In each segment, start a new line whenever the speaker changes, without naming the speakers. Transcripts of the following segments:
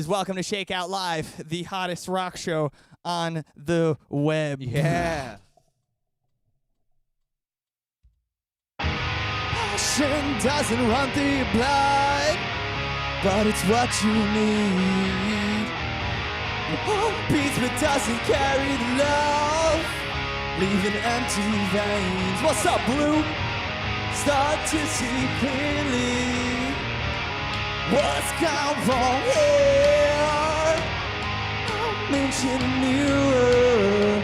Welcome to Shakeout Live, the hottest rock show on the web.
Yeah.
Passion doesn't run through your blood, but it's what you need. Your heart beats but doesn't carry the love, leaving empty veins. What's up, Blue? Start to see clearly what's gone wrong here. I'm inching nearer,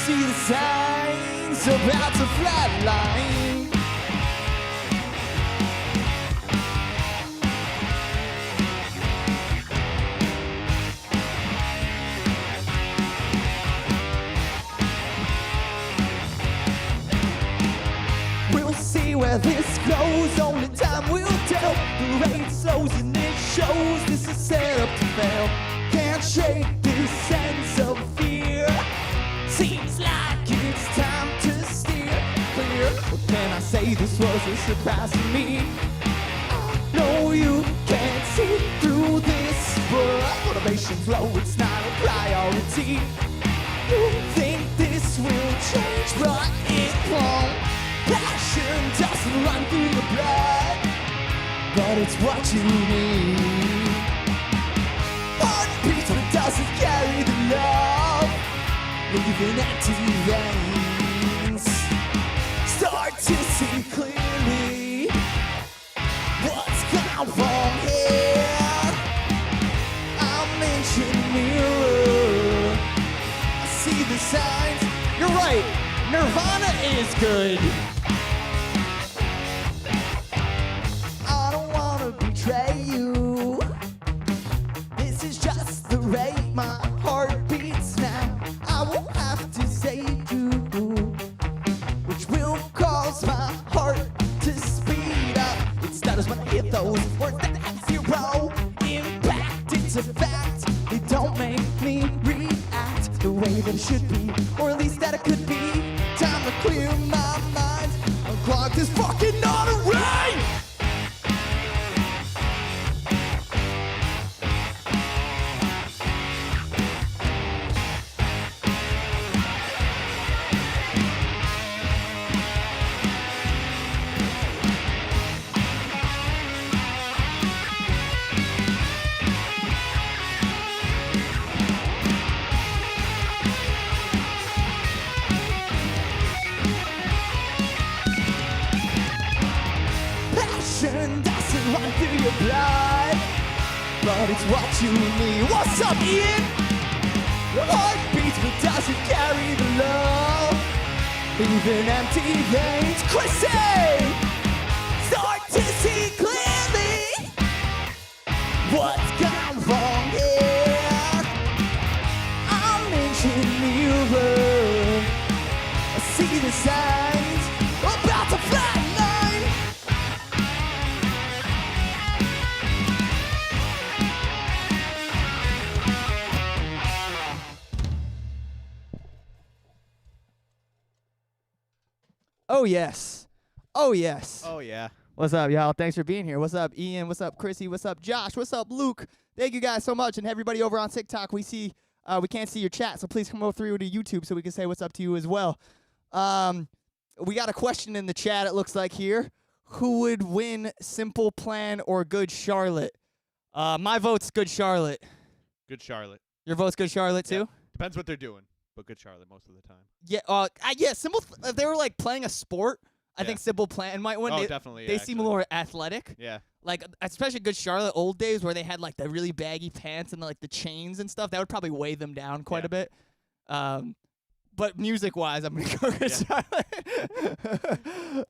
see the signs about to flatline. We'll see where this goes, only time will tell. The rain slows and it shows, this is set up to fail. Can't shake this sense of fear, seems like it's time to steer clear. But can I say this was a surprise to me? I know you can't see through this, but motivation's low, it's not a priority. You think this will change, but it won't. Passion doesn't run through your blood, but it's what you need. Heart beats but doesn't carry the love, leaving empty veins. Start to see clearly what's gone wrong here. I'm inching nearer, I see the signs. You're right, Nirvana is good. I don't wanna betray you, this is just the rate my heart beats now. I won't have to say you, which will cause my heart to speed up. It stutters when I hear those words that have zero impact. It's a fact, they don't make me react the way that it should be, or at least that it could be. Time to clear my mind, unclog this fucking artery. Passion doesn't run through your blood, but it's what you need. What's up, Ian? Your heart beats but doesn't carry the love, leaving empty veins. Chrissy, start to see clearly what's gone wrong here. I'm inching nearer, I see the signs about to flatline. Oh, yes. Oh, yes.
Oh, yeah.
What's up, y'all? Thanks for being here. What's up, Ian? What's up, Chrissy? What's up, Josh? What's up, Luke? Thank you guys so much. And everybody over on TikTok, we can't see your chat, so please come over through to YouTube so we can say what's up to you as well. We got a question in the chat, it looks like here. Who would win Simple Plan or Good Charlotte? My vote's Good Charlotte.
Good Charlotte.
Your vote's Good Charlotte, too?
Yeah. Depends what they're doing, but Good Charlotte most of the time.
Yeah, yeah, Simple, if they were, like, playing a sport, I think Simple Plan might win.
Oh, definitely.
They seem more athletic.
Yeah.
Like, especially Good Charlotte old days where they had, like, the really baggy pants and, like, the chains and stuff. That would probably weigh them down quite a bit. But music-wise, I'm going to go Good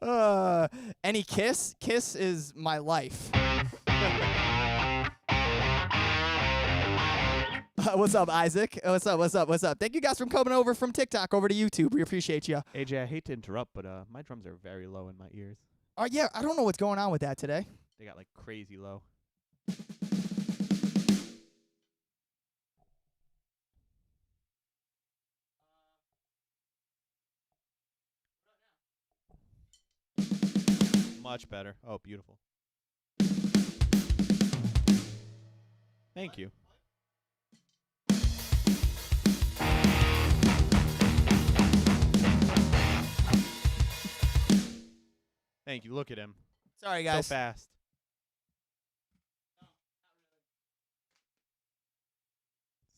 Charlotte. Any Kiss? Kiss is my life. What's up, Isaac? What's up? What's up? What's up? Thank you guys for coming over from TikTok over to YouTube. We appreciate you.
AJ, I hate to interrupt, but my drums are very low in my ears.
Yeah, I don't know what's going on with that today.
They got like crazy low. Much better. Oh, beautiful. Thank you. Thank you. Look at him.
Sorry,
So
guys.
fast.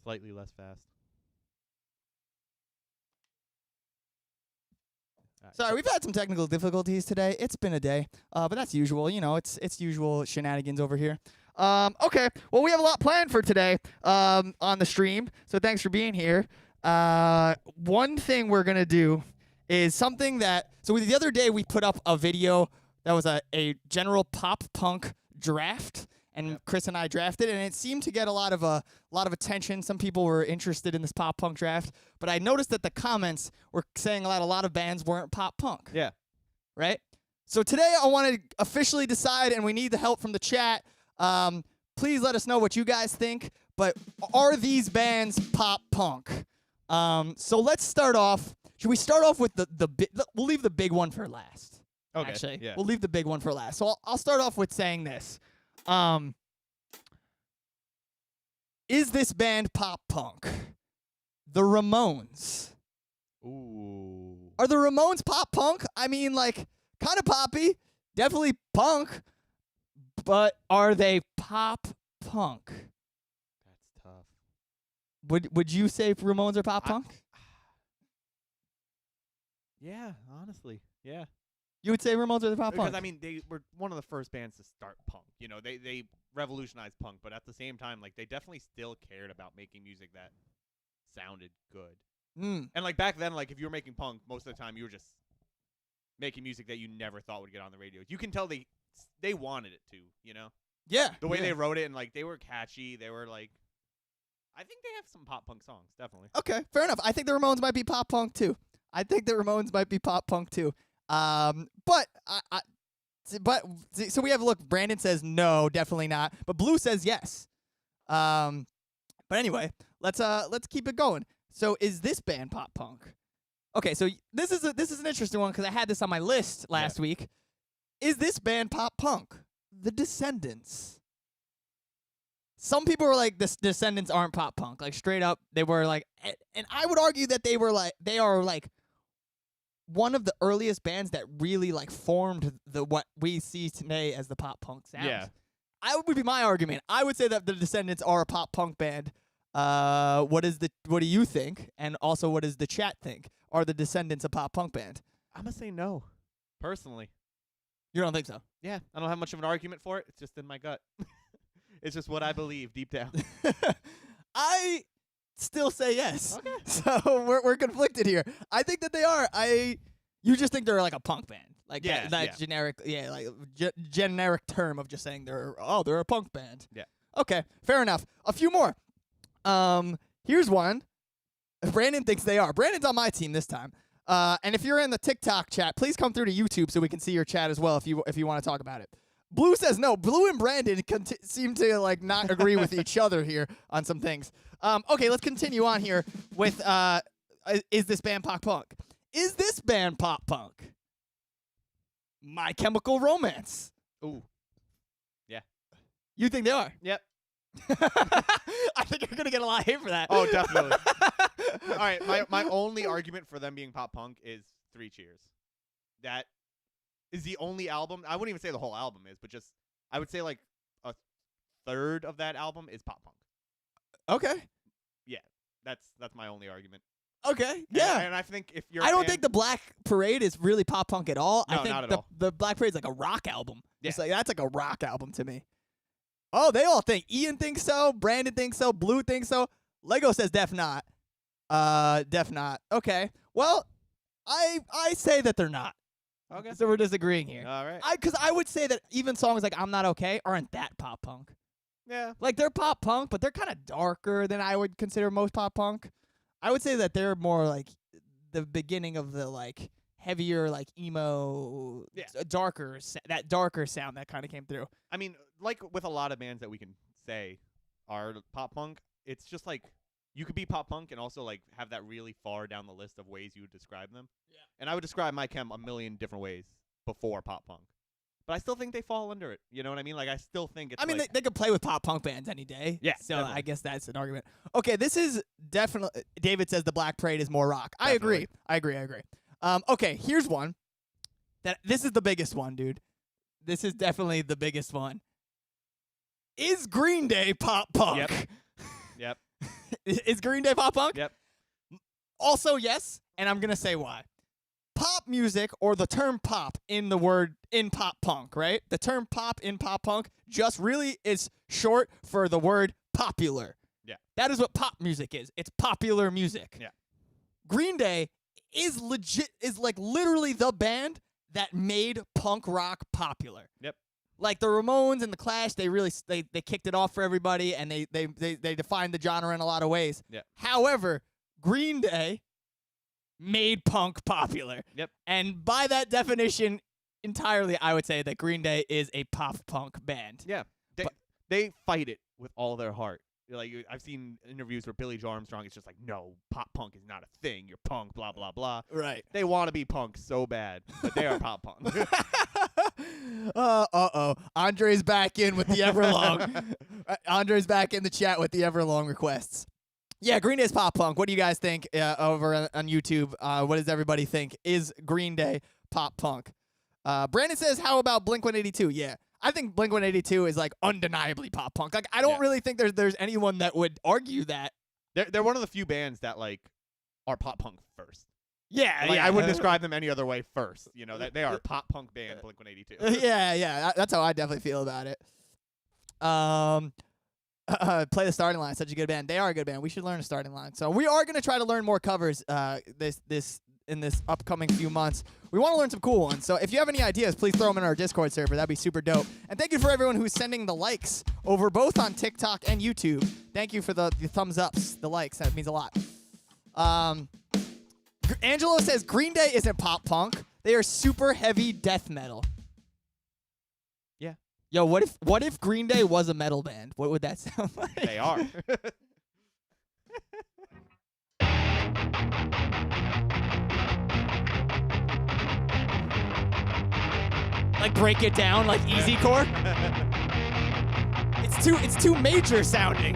Slightly less fast. Alright,
Sorry,
so-
we've had some technical difficulties today. It's been a day, but that's usual. You know, it's usual shenanigans over here. Okay, well, we have a lot planned for today on the stream, so thanks for being here. One thing we're gonna do is something that the other day we put up a video that was a general pop punk draft. And
Yep.
Chris and I drafted, and it seemed to get a lot of attention. Some people were interested in this pop punk draft, but I noticed that the comments were saying a lot of bands weren't pop punk.
Yeah.
Right? So today I want to officially decide, and we need the help from the chat. Please let us know what you guys think, but are these bands pop punk? So let's start off. Should we start off with we'll leave the big one for last.
Okay.
Actually,
Yeah.
we'll leave the big one for last. So I'll start off with saying this. Is this band pop punk? The Ramones.
Ooh.
Are the Ramones pop punk? I mean, like, kind of poppy, definitely punk, but are they pop punk?
That's tough.
Would you say Ramones are pop
I-
punk?
Yeah, honestly. Yeah.
You would say Ramones are the pop
Because
punk?
I mean, they were one of the first bands to start punk. You know, they revolutionized punk, but at the same time, like, they definitely still cared about making music that sounded good. And like back then, like, if you were making punk, most of the time you were just making music that you never thought would get on the radio. You can tell they wanted it to, you know?
Yeah.
The way
yeah.
they wrote it, and like they were catchy, they were like, I think they have some pop punk songs, definitely.
Okay, fair enough. I think the Ramones might be pop punk too. But so we have Brandon says no, definitely not. But Blue says yes. But anyway, let's keep it going. So is this band pop punk? Okay, so this is an interesting one because I had this on my list last week. Is this band pop punk? The Descendants. Some people were like, the Descendants aren't pop punk. Like, straight up, they were like, and I would argue that they are like one of the earliest bands that really like formed what we see today as the pop punk sound.
Yeah.
Would be my argument. I would say that the Descendants are a pop punk band. What do you think? And also, what does the chat think? Are the Descendants a pop punk band?
I'm gonna say no, personally.
You don't think so?
Yeah, I don't have much of an argument for it. It's just in my gut. It's just what I believe deep down.
I still say yes.
Okay.
So we're conflicted here. I think that they are. You just think they're like a punk band, like
Yes,
that
yeah.
generic, generic term of just saying they're a punk band.
Yeah.
Okay, fair enough. A few more. Here's one. Brandon thinks they are. Brandon's on my team this time. And if you're in the TikTok chat, please come through to YouTube so we can see your chat as well if you want to talk about it. Blue says no. Blue and Brandon seem to like not agree with each other here on some things. Okay, let's continue on here with is this band pop punk? Is this band pop punk? My Chemical Romance.
Ooh.
You think they are?
Yep.
I think you're gonna get a lot of hate for that.
Oh, definitely. All right, my only argument for them being pop punk is 3 Cheers. That is the only album. I wouldn't even say the whole album is, but just I would say like a third of that album is pop punk.
Okay.
That's my only argument.
Okay. Yeah.
And I think if you're
I don't think the Black Parade is really pop punk at all.
No,
I think
not at all.
the Black Parade's like a rock album.
Yeah.
It's like that's like a rock album to me. Oh, they all think. Ian thinks so. Brandon thinks so. Blue thinks so. Lego says def not. Def not. Okay. Well, I say that they're not.
Okay.
So we're disagreeing here.
All right.
Because I would say that even songs like I'm Not Okay aren't that pop punk.
Yeah.
Like, they're pop punk, but they're kind of darker than I would consider most pop punk. I would say that they're more like the beginning of the like heavier, like emo,
Yeah.
that darker sound that kind of came through.
I mean, like with a lot of bands that we can say are pop punk, it's just like you could be pop punk and also like have that really far down the list of ways you would describe them.
Yeah.
And I would describe My Chem a million different ways before pop punk. But I still think they fall under it. You know what I mean? Like I still think it's.
I mean,
like,
they could play with pop punk bands any day.
Yeah,
So
definitely.
I guess that's an argument. Okay, this is definitely. David says the Black Parade is more rock. I agree. Okay, here's one. This is the biggest one, dude. This is definitely the biggest one. Is Green Day pop punk?
Yep.
Is Green Day pop punk?
Yep.
Also, yes, and I'm gonna say why. Pop music, or the term pop in pop punk, right? The term pop in pop punk just really is short for the word popular.
Yeah.
That is what pop music is. It's popular music.
Yeah.
Green Day is literally the band that made punk rock popular.
Yep.
Like the Ramones and the Clash, they kicked it off for everybody, and they defined the genre in a lot of ways.
Yeah.
However, Green Day made punk popular.
Yep.
And by that definition entirely, I would say that Green Day is a pop punk band.
Yeah. They fight it with all their heart. Like I've seen interviews where Billy Joe Armstrong is just like, no, pop punk is not a thing. You're punk, blah blah blah.
Right.
They want to be punk so bad, but they are pop punk.
Andre's back in with the Everlong. Andre's back in the chat with the Everlong requests. Yeah, Green Day's pop punk. What do you guys think over on YouTube? What does everybody think? Is Green Day pop punk? Brandon says, how about Blink-182? Yeah. I think Blink-182 is like undeniably pop punk. Like I don't really think there's anyone that would argue that.
They're one of the few bands that like are pop punk first.
Yeah,
Like
yeah.
I wouldn't describe them any other way first. You know, that they are a pop punk band, Blink-182.
yeah. That's how I definitely feel about it. Play the starting line. Such a good band. They are a good band. We should learn a starting line. So we are gonna try to learn more covers. In this upcoming few months. We want to learn some cool ones. So if you have any ideas, please throw them in our Discord server. That'd be super dope. And thank you for everyone who's sending the likes over both on TikTok and YouTube. Thank you for the thumbs ups, the likes. That means a lot. Angelo says Green Day isn't pop punk. They are super heavy death metal.
Yeah.
Yo, what if Green Day was a metal band? What would that sound like?
They are.
Like break it down like easy core? It's too major sounding.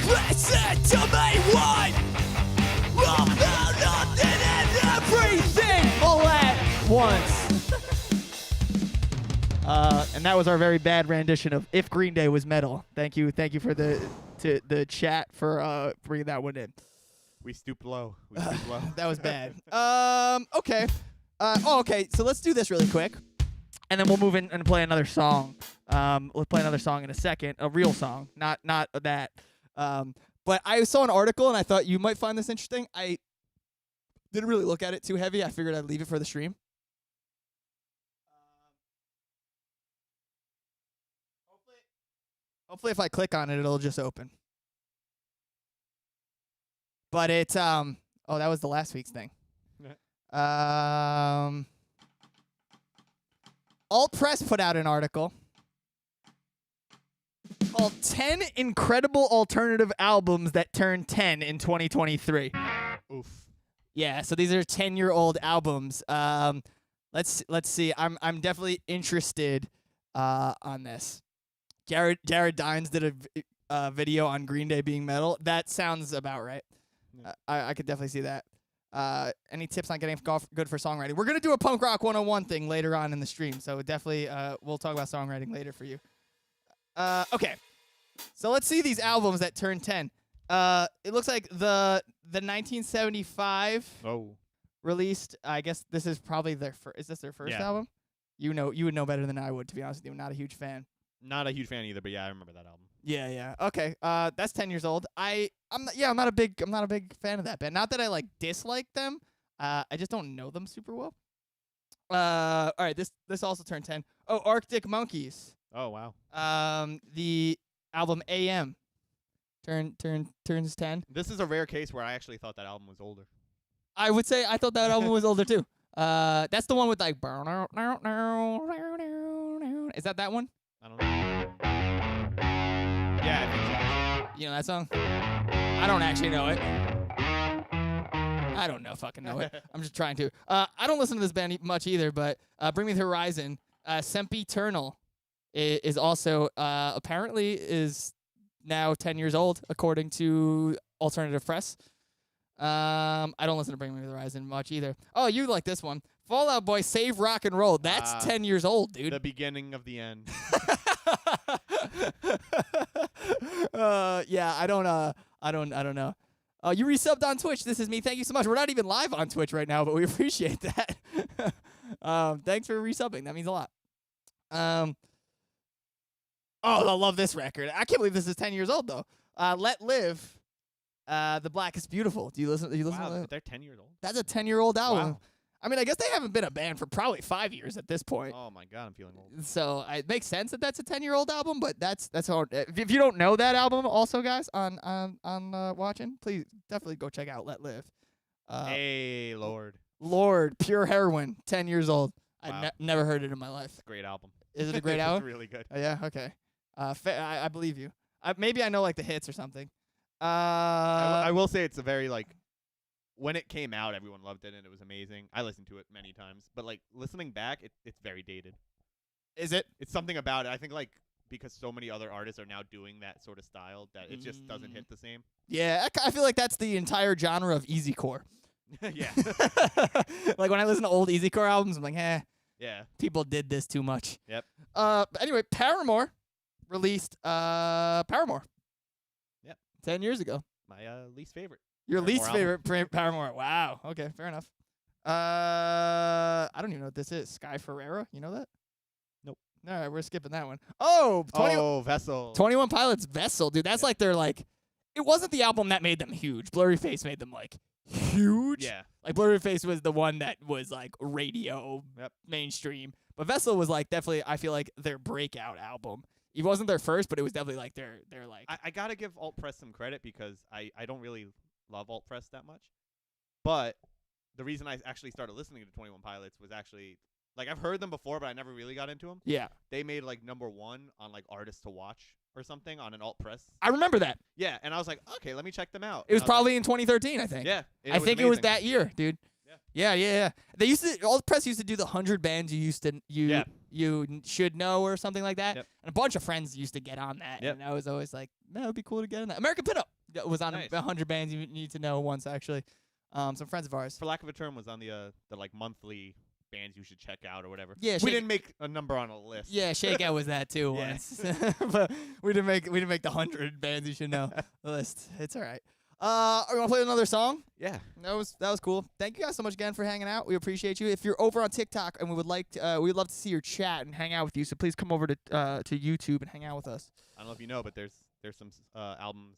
Listen to me one. Nothing and everything all at once. And that was our very bad rendition of If Green Day Was Metal. Thank you for the chat for bringing that one in.
We stooped low.
That was bad. Okay. Okay. So let's do this really quick, and then we'll move in and play another song. We'll play another song in a second, a real song, not that. But I saw an article, and I thought you might find this interesting. I didn't really look at it too heavy. I figured I'd leave it for the stream. Hopefully, if I click on it, it'll just open. But it's that was the last week's thing. Alt Press put out an article called 10 Incredible Alternative Albums That Turned 10 in 2023.
Oof.
Yeah, so these are 10-year-old albums. Let's see. I'm definitely interested on this. Jared Dines did a video on Green Day being metal. That sounds about right. I could definitely see that. Any tips on getting good for songwriting? We're going to do a Punk Rock 101 thing later on in the stream, so definitely we'll talk about songwriting later for you. Okay, so let's see these albums that turned 10. It looks like the 1975 released, I guess this is probably their first. Is this their first album? You would know better than I would, to be honest with you. I'm not a huge fan. Not a huge fan either, but yeah, I remember that album. Yeah. Okay. That's 10 years old. I'm not a big fan of that band. Not that I like dislike them. I just don't know them super well. All right, this also turned 10. Oh, Arctic Monkeys.
Oh, wow.
The album AM turns 10. This is a rare case where I actually thought that album was older. I would say I thought that album was older too. That's the one with like is that one? I don't know. Yeah, I think so. You know that song? I don't actually know it.
I don't know, fucking know it. I'm just trying to. I don't listen to this band much either, but Bring Me the Horizon, Sempiternal is also apparently is now 10 years old, according to alternative press. I don't listen to Bring Me the Horizon much either. Oh, you like this one. Fall Out Boy, Save Rock and Roll. That's 10 years old, dude.
The beginning of the end.
Yeah, I don't know. You resubbed on Twitch. This is me. Thank you so much. We're not even live on Twitch right now, but we appreciate that. Thanks for resubbing. That means a lot. Oh, I love this record. I can't believe this is 10 years old though. Let Live. The Black is Beautiful. Do you listen to that?
They're 10 years old.
That's a 10-year-old album.
Wow.
I mean, I guess they haven't been a band for probably 5 years at this point.
Oh my God, I'm feeling old.
So it makes sense that that's a 10-year-old album, but that's hard. If you don't know that album, also guys on watching, please definitely go check out Let Live.
Hey,
Lord, Pure Heroin, 10 years old.
Wow.
I never heard it in my life.
It's a great album.
Is it a great album?
It's really good.
Yeah, okay. I believe you. Maybe I know like the hits or something.
I will say it's a very like. When it came out, everyone loved it, and it was amazing. I listened to it many times. But, like, listening back, it's very dated.
Is it?
It's something about it. I think, like, because so many other artists are now doing that sort of style that it just doesn't hit the same.
Yeah, I feel like that's the entire genre of easycore.
Yeah.
Like, when I listen to old easycore albums, I'm like,
yeah.
People did this too much.
Yep.
Anyway, Paramore released Paramore.
Yep.
10 years ago.
My least favorite.
Your
Paramore
least favorite Paramore. Wow. Okay, fair enough. I don't even know what this is. Sky Ferreira. You know that?
Nope.
All right, we're skipping that one. Oh, 20,
Vessel.
21 Pilots Vessel, dude. That's like their like. It wasn't the album that made them huge. Blurry Face made them like huge.
Yeah.
Like Blurry Face was the one that was like radio mainstream, but Vessel was like definitely. I feel like their breakout album. It wasn't their first, but it was definitely like their like.
I gotta give Alt Press some credit because I don't really love Alt Press that much, but the reason I actually started listening to 21 Pilots was actually like I've heard them before, but I never really got into them.
Yeah,
they made like #1 on like Artists to Watch or something on an Alt Press.
I remember that.
Yeah, and I was like, okay, let me check them out.
It was probably in 2013, I think.
Yeah,
I think it was that year, dude.
Yeah.
They used to Alt Press used to do the 100 bands you should know or something like that.
Yep.
And a bunch of friends used to get on that, and I was always like, man, it would be cool to get on that. American Pinup was on 100 bands you need to know once actually. Some friends of ours,
for lack of a term, was on the like monthly bands you should check out or whatever.
Yeah,
we didn't make a number on a list.
Yeah, Shakeout was that too once, but we didn't make the 100 bands you should know list. It's all right. Are you want to play another song?
Yeah.
That was cool. Thank you guys so much again for hanging out. We appreciate you. If you're over on TikTok and we'd love to see your chat and hang out with you, so please come over to YouTube and hang out with us.
I don't know if you know, but there's some albums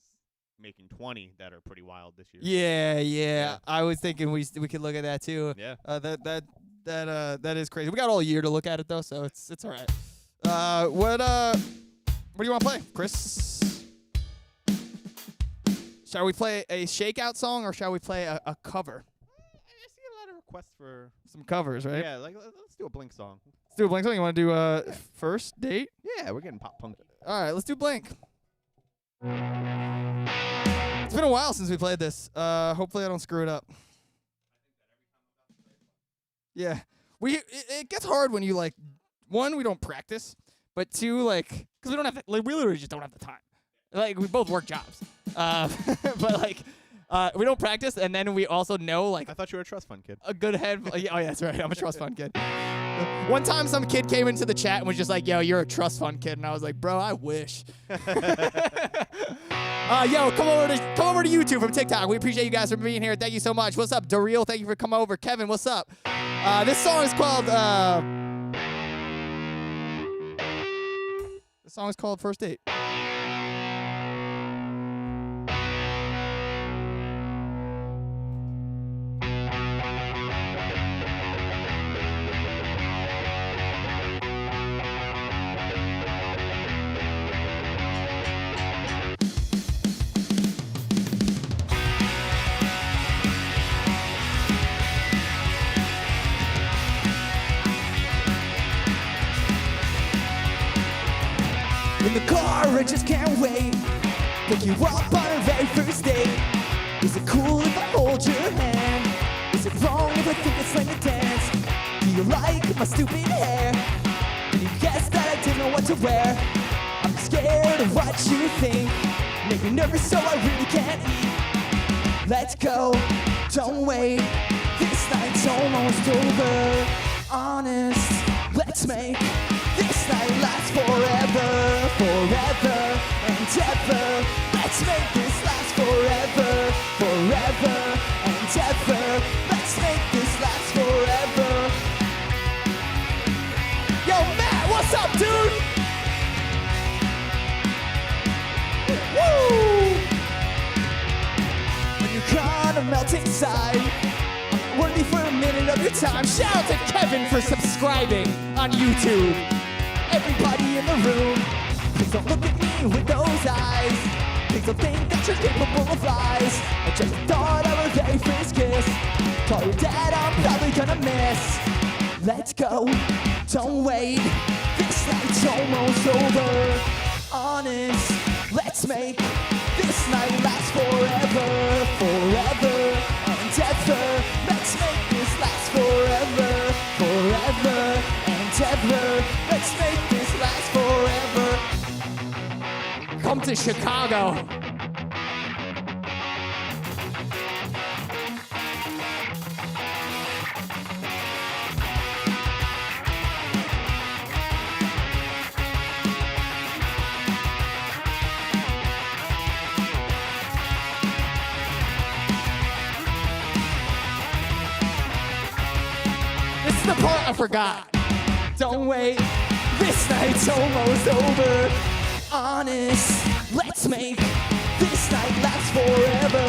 making 20 that are pretty wild this year.
Yeah. I was thinking we could look at that too.
Yeah.
That is crazy. We got all year to look at it though, so it's all right. What do you want to play, Chris? Shall we play a Shakeout song or shall we play a cover?
I see a lot of requests for
some covers, right?
Yeah, like let's do a Blink song.
Let's do a Blink song. You want to do First Date?
Yeah, we're getting pop punk.
All right, let's do Blink. It's been a while since we played this. Hopefully I don't screw it up. Yeah. It gets hard when you like, one, we don't practice, but two, like, because we don't have, we literally just don't have the time. Like, we both work jobs. But like, we don't practice, and then we also know, like,
I thought you were a trust fund kid.
A good head. Oh yeah, that's right. I'm a trust fund kid. One time, some kid came into the chat and was just like, "Yo, you're a trust fund kid," and I was like, "Bro, I wish." Yo, come over to YouTube from TikTok. We appreciate you guys for being here. Thank you so much. What's up, Daryl? Thank you for coming over. Kevin, what's up? This song is called. This song is called First Date.
In the car, I just can't wait. Pick you up on our very first date. Is it cool if I hold your hand? Is it wrong if I think it's lame to dance? Do you like my stupid hair? And you guess that I didn't know what to wear. I'm scared of what you think. Make me nervous so I really can't eat. Let's go, don't wait. This night's almost over. Honest, let's make this night last forever. Forever and ever. Let's make this last forever. Forever and ever. Let's make this last forever. Yo, Matt, what's up, dude? Woo! When you're kinda melt inside, I'm worthy for a minute of your time. Shout out to Kevin for subscribing on YouTube. Everybody in the room, please don't look at me with those eyes. Please don't think that you're capable of lies. I just thought our very first kiss. Call your dad, I'm probably gonna miss. Let's go, don't wait. This night's almost over. Honest, let's make this night last forever. Forever and ever. Let's make this last forever. Forever and ever. Let's make this last forever.
Come to Chicago. This is the part I forgot.
Don't wait, this night's almost over. Honest, let's make this night last forever.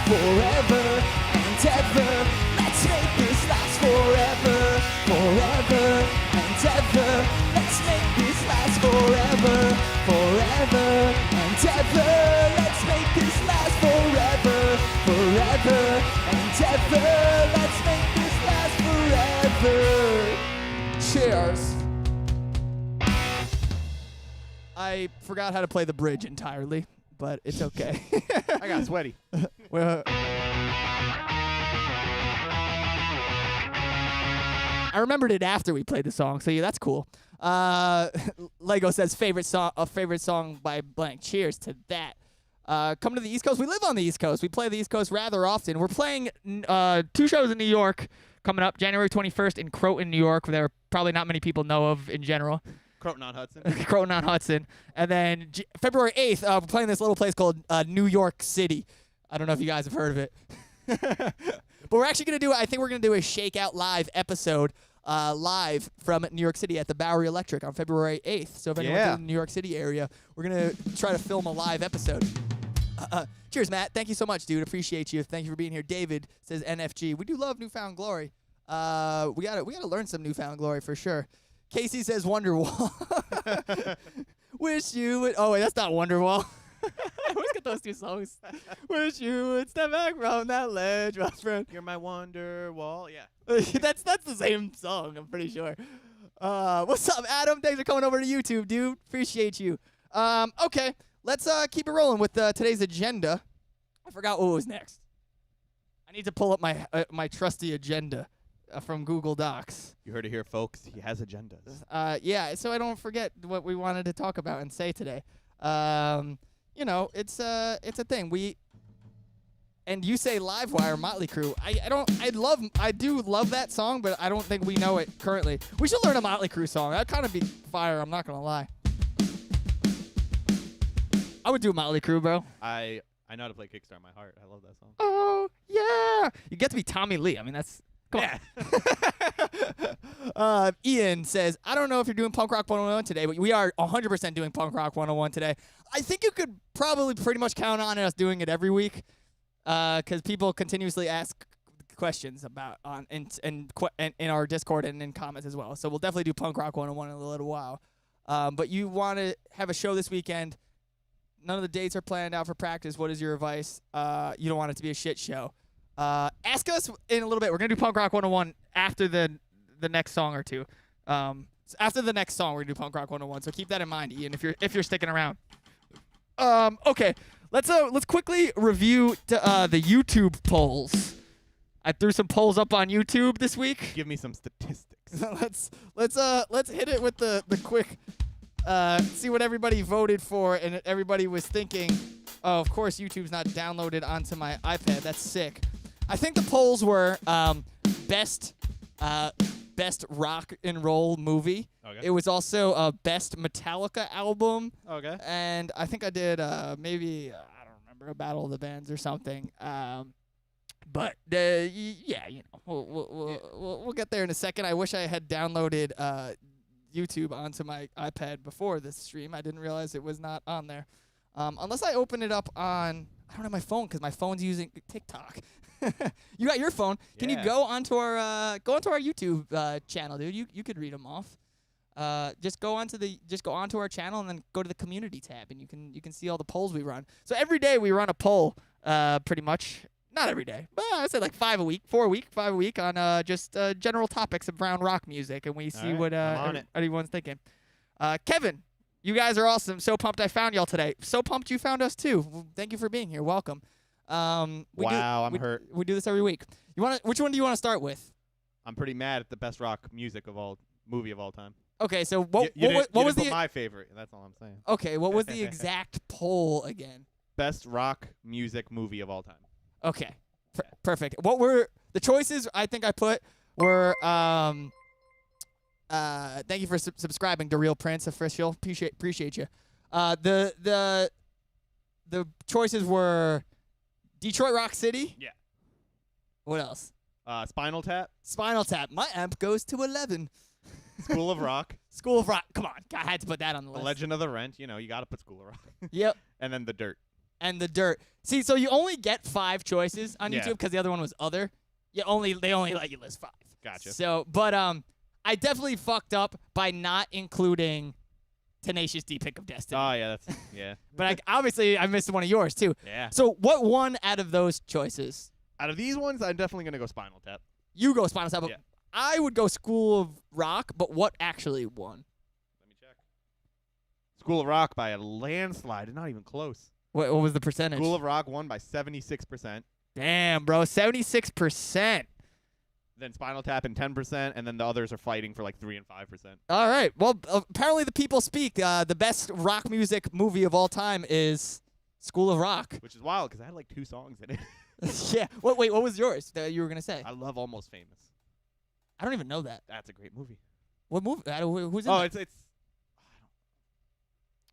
Forever and ever. Let's make this last forever. Forever and ever. Let's make this last forever. Forever and ever. Let's make this last forever. Forever and ever. Let's make this last forever. Cheers.
I forgot how to play the bridge entirely, but it's okay.
I got sweaty.
Well, I remembered it after we played the song, so yeah, that's cool. Lego says favorite song by blank. Cheers to that. Come to the East Coast. We live on the East Coast. We play the East Coast rather often. We're playing 2 shows in New York coming up. January 21st in Croton, New York. There are probably not many people know of in general.
Croton on Hudson.
Croton on Hudson. And then February 8th, we're playing this little place called New York City. I don't know if you guys have heard of it. But we're actually going to do, I think we're going to do a Shakeout live episode live from New York City at the Bowery Electric on February 8th. So if anyone's in the New York City area, we're going to try to film a live episode. Cheers, Matt. Thank you so much, dude. Appreciate you. Thank you for being here. David says NFG. We do love Newfound Glory. We gotta learn some Newfound Glory for sure. Casey says Wonderwall. Wish you would. Oh wait, that's not Wonderwall. I always get those 2 songs. Wish you would step back from that ledge, my friend.
You're my wonder wall. Yeah.
that's the same song. I'm pretty sure. What's up, Adam? Thanks for coming over to YouTube, dude. Appreciate you. Okay, let's keep it rolling with today's agenda. I forgot what was next. I need to pull up my trusty agenda from Google Docs.
You heard it here, folks. He has agendas.
Yeah, so I don't forget what we wanted to talk about and say today. You know, it's a thing. And you say Livewire, Motley Crue. I do love that song, but I don't think we know it currently. We should learn a Motley Crue song. That'd kind of be fire. I'm not gonna lie. I would do Motley Crue, bro.
I know how to play Kickstart My Heart. I love that song.
Oh yeah, you get to be Tommy Lee. I mean, that's. Come on. Ian says, I don't know if you're doing Punk Rock 101 today, but we are 100% doing Punk Rock 101 today. I think you could probably pretty much count on us doing it every week because people continuously ask questions about in our Discord and in comments as well. So we'll definitely do Punk Rock 101 in a little while. But you want to have a show this weekend. None of the dates are planned out for practice. What is your advice? You don't want it to be a shit show. Ask us in a little bit. We're going to do Punk Rock 101 after the next song or two. So after the next song, we're going to do Punk Rock 101. So keep that in mind, Ian, if you're sticking around. Okay. Let's quickly review the YouTube polls. I threw some polls up on YouTube this week.
Give me some statistics.
let's hit it with the quick. See what everybody voted for, and everybody was thinking. Oh, of course, YouTube's not downloaded onto my iPad. That's sick. I think the polls were best rock and roll movie.
Okay.
It was also best Metallica album.
Okay.
And I think I did maybe I don't remember, a Battle of the Bands or something. But yeah, you know, we'll get there in a second. I wish I had downloaded YouTube onto my iPad before this stream. I didn't realize it was not on there. Unless I open it up on, I don't have my phone because my phone's using TikTok. You got your phone. Can you go onto our YouTube channel, dude? You could read them off. Just go onto our channel and then go to the community tab, and you can see all the polls we run. So every day we run a poll, pretty much. Not every day, but I say like 5 a week on just general topics around rock music, and we see what everyone's thinking. Kevin, you guys are awesome. So pumped I found y'all today. So pumped you found us too. Thank you for being here. Welcome.
I'm hurt.
We do this every week. Which one do you want to start with?
I'm pretty mad at the best rock movie of all time.
Okay, so what was
my favorite? That's all I'm saying.
Okay, what was the exact poll again?
Best rock music movie of all time.
Okay, perfect. What were the choices? I think I put were thank you for subscribing to Real Prince Official. Appreciate you. The choices were Detroit Rock City.
Yeah.
What else?
Spinal Tap.
Spinal Tap. My amp goes to 11.
School of Rock.
School of Rock. Come on, I had to put that on the list.
The Legend of the Rent. You know, you got to put School of Rock.
Yep.
And then The Dirt.
And The Dirt. See, so you only get 5 choices on YouTube because the other one was other. They only let you list 5.
Gotcha.
So, but I definitely fucked up by not including Tenacious D Pick of Destiny.
Oh yeah,
But obviously I missed one of yours too.
Yeah.
So what won out of those choices?
Out of these ones, I'm definitely gonna go Spinal Tap.
You go Spinal Tap.
Yeah.
I would go School of Rock, but what actually won?
Let me check. School of Rock by a landslide. Not even close.
What was the percentage?
School of Rock won by 76%.
Damn, bro, 76%.
Then Spinal Tap in 10%, and then the others are fighting for like 3 and 5%.
All right. Well, apparently the people speak. The best rock music movie of all time is School of Rock.
Which is wild because I had like 2 songs in it.
Yeah. Wait, what was yours that you were gonna say?
I love Almost Famous.
I don't even know that.
That's a great movie.
What movie? Who's in it?
It's.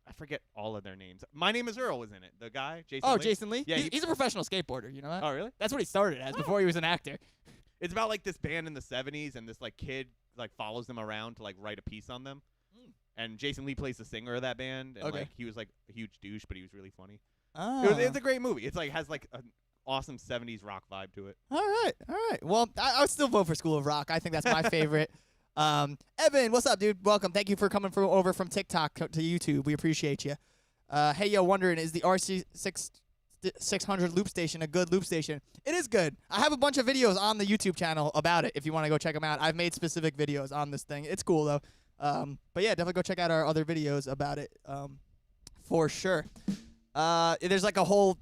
I forget all of their names. My Name is Earl was in it. The guy, Jason Lee.
Jason Lee?
Yeah,
He's a professional skateboarder, you know that?
Oh, really?
That's what he started as before he was an actor.
It's about like this band in the 70s, and this like kid like follows them around to like write a piece on them. And Jason Lee plays the singer of that band, and like he was like a huge douche, but he was really funny.
Oh.
It's a great movie. It's like has like an awesome 70s rock vibe to it.
All right. Well, I would still vote for School of Rock. I think that's my favorite. Evan, what's up, dude? Welcome. Thank you for coming over from TikTok to YouTube. We appreciate you. Hey, yo, wondering, is the RC600 loop station a good loop station? It is good. I have a bunch of videos on the YouTube channel about it if you want to go check them out. I've made specific videos on this thing. It's cool, though. But, yeah, definitely go check out our other videos about it for sure. There's like a whole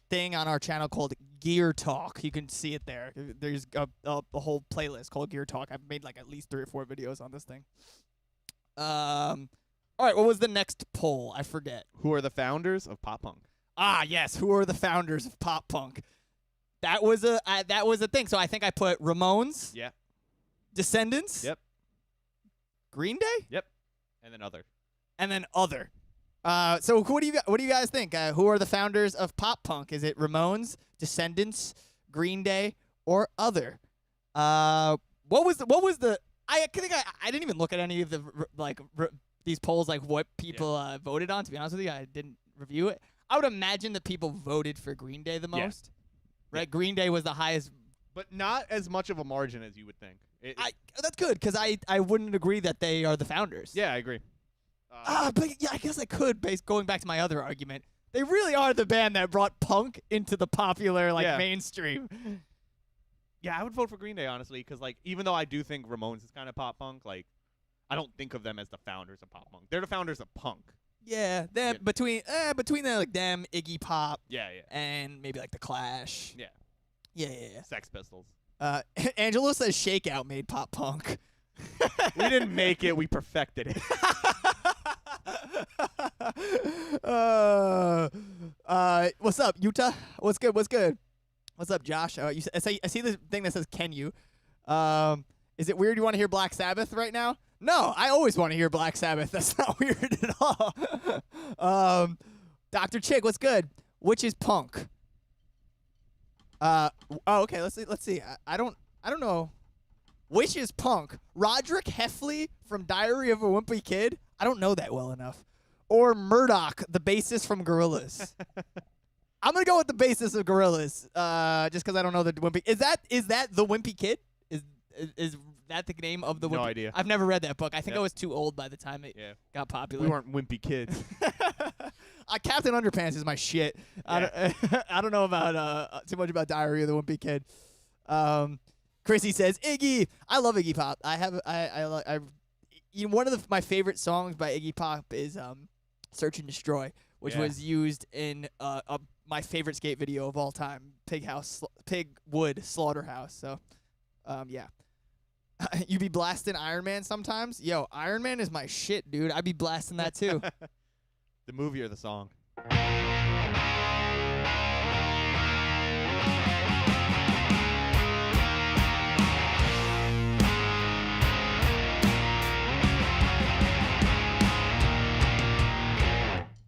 thing on our channel called Gear Talk. You can see it there. There's a whole playlist called Gear Talk. I've made like at least 3 or 4 videos on this thing. All right, what was the next poll? I forget.
Who are the founders of pop punk?
Ah, yes. Who are the founders of pop punk? That was a thing. So I think I put Ramones.
Yeah.
Descendants.
Yep.
Green Day.
Yep. And then other.
So what do you guys think? Who are the founders of pop punk? Is it Ramones, Descendants, Green Day, or other? What was the? I think I didn't even look at any of the these polls, like what people voted on. To be honest with you, I didn't review it. I would imagine that people voted for Green Day the most. Right? Yeah. Green Day was the highest.
But not as much of a margin as you would think.
That's good, because I wouldn't agree that they are the founders.
Yeah, I agree.
But yeah, I guess I could, going back to my other argument. They really are the band that brought punk into the popular, mainstream.
Yeah, I would vote for Green Day, honestly, because, even though I do think Ramones is kind of pop punk, I don't think of them as the founders of pop punk. They're the founders of punk.
Yeah, between them, Iggy Pop.
Yeah.
And maybe, the Clash.
Yeah.
Yeah.
Sex Pistols.
Angelo says Shakeout made pop punk.
We didn't make it. We perfected it.
What's up, Utah? What's good? What's up, Josh? I see this thing that says, "Can you?" Is it weird you want to hear Black Sabbath right now? No, I always want to hear Black Sabbath. That's not weird at all. Dr. Chick, what's good? Which is punk? Okay. Let's see. I don't know. Which is punk? Roderick Heffley from Diary of a Wimpy Kid? I don't know that well enough. Or Murdoch, the bassist from Gorillaz? I'm gonna go with the bassist of Gorillaz, just because I don't know the Wimpy. Is that the Wimpy Kid? Is that the name of the?
No
Wimpy?
idea.
I've never read that book. I think
Yep.
I was too old by the time it got popular.
We weren't wimpy kids.
Captain Underpants is my shit.
Yeah.
I don't know about too much about Diary of the Wimpy Kid. Chrissy says Iggy. I love Iggy Pop. One of my favorite songs by Iggy Pop is "Search and Destroy," which was used in my favorite skate video of all time, Pigwood Slaughterhouse. So, yeah. You be blasting Iron Man sometimes? Yo, Iron Man is my shit, dude. I be blasting that too.
The movie or the song?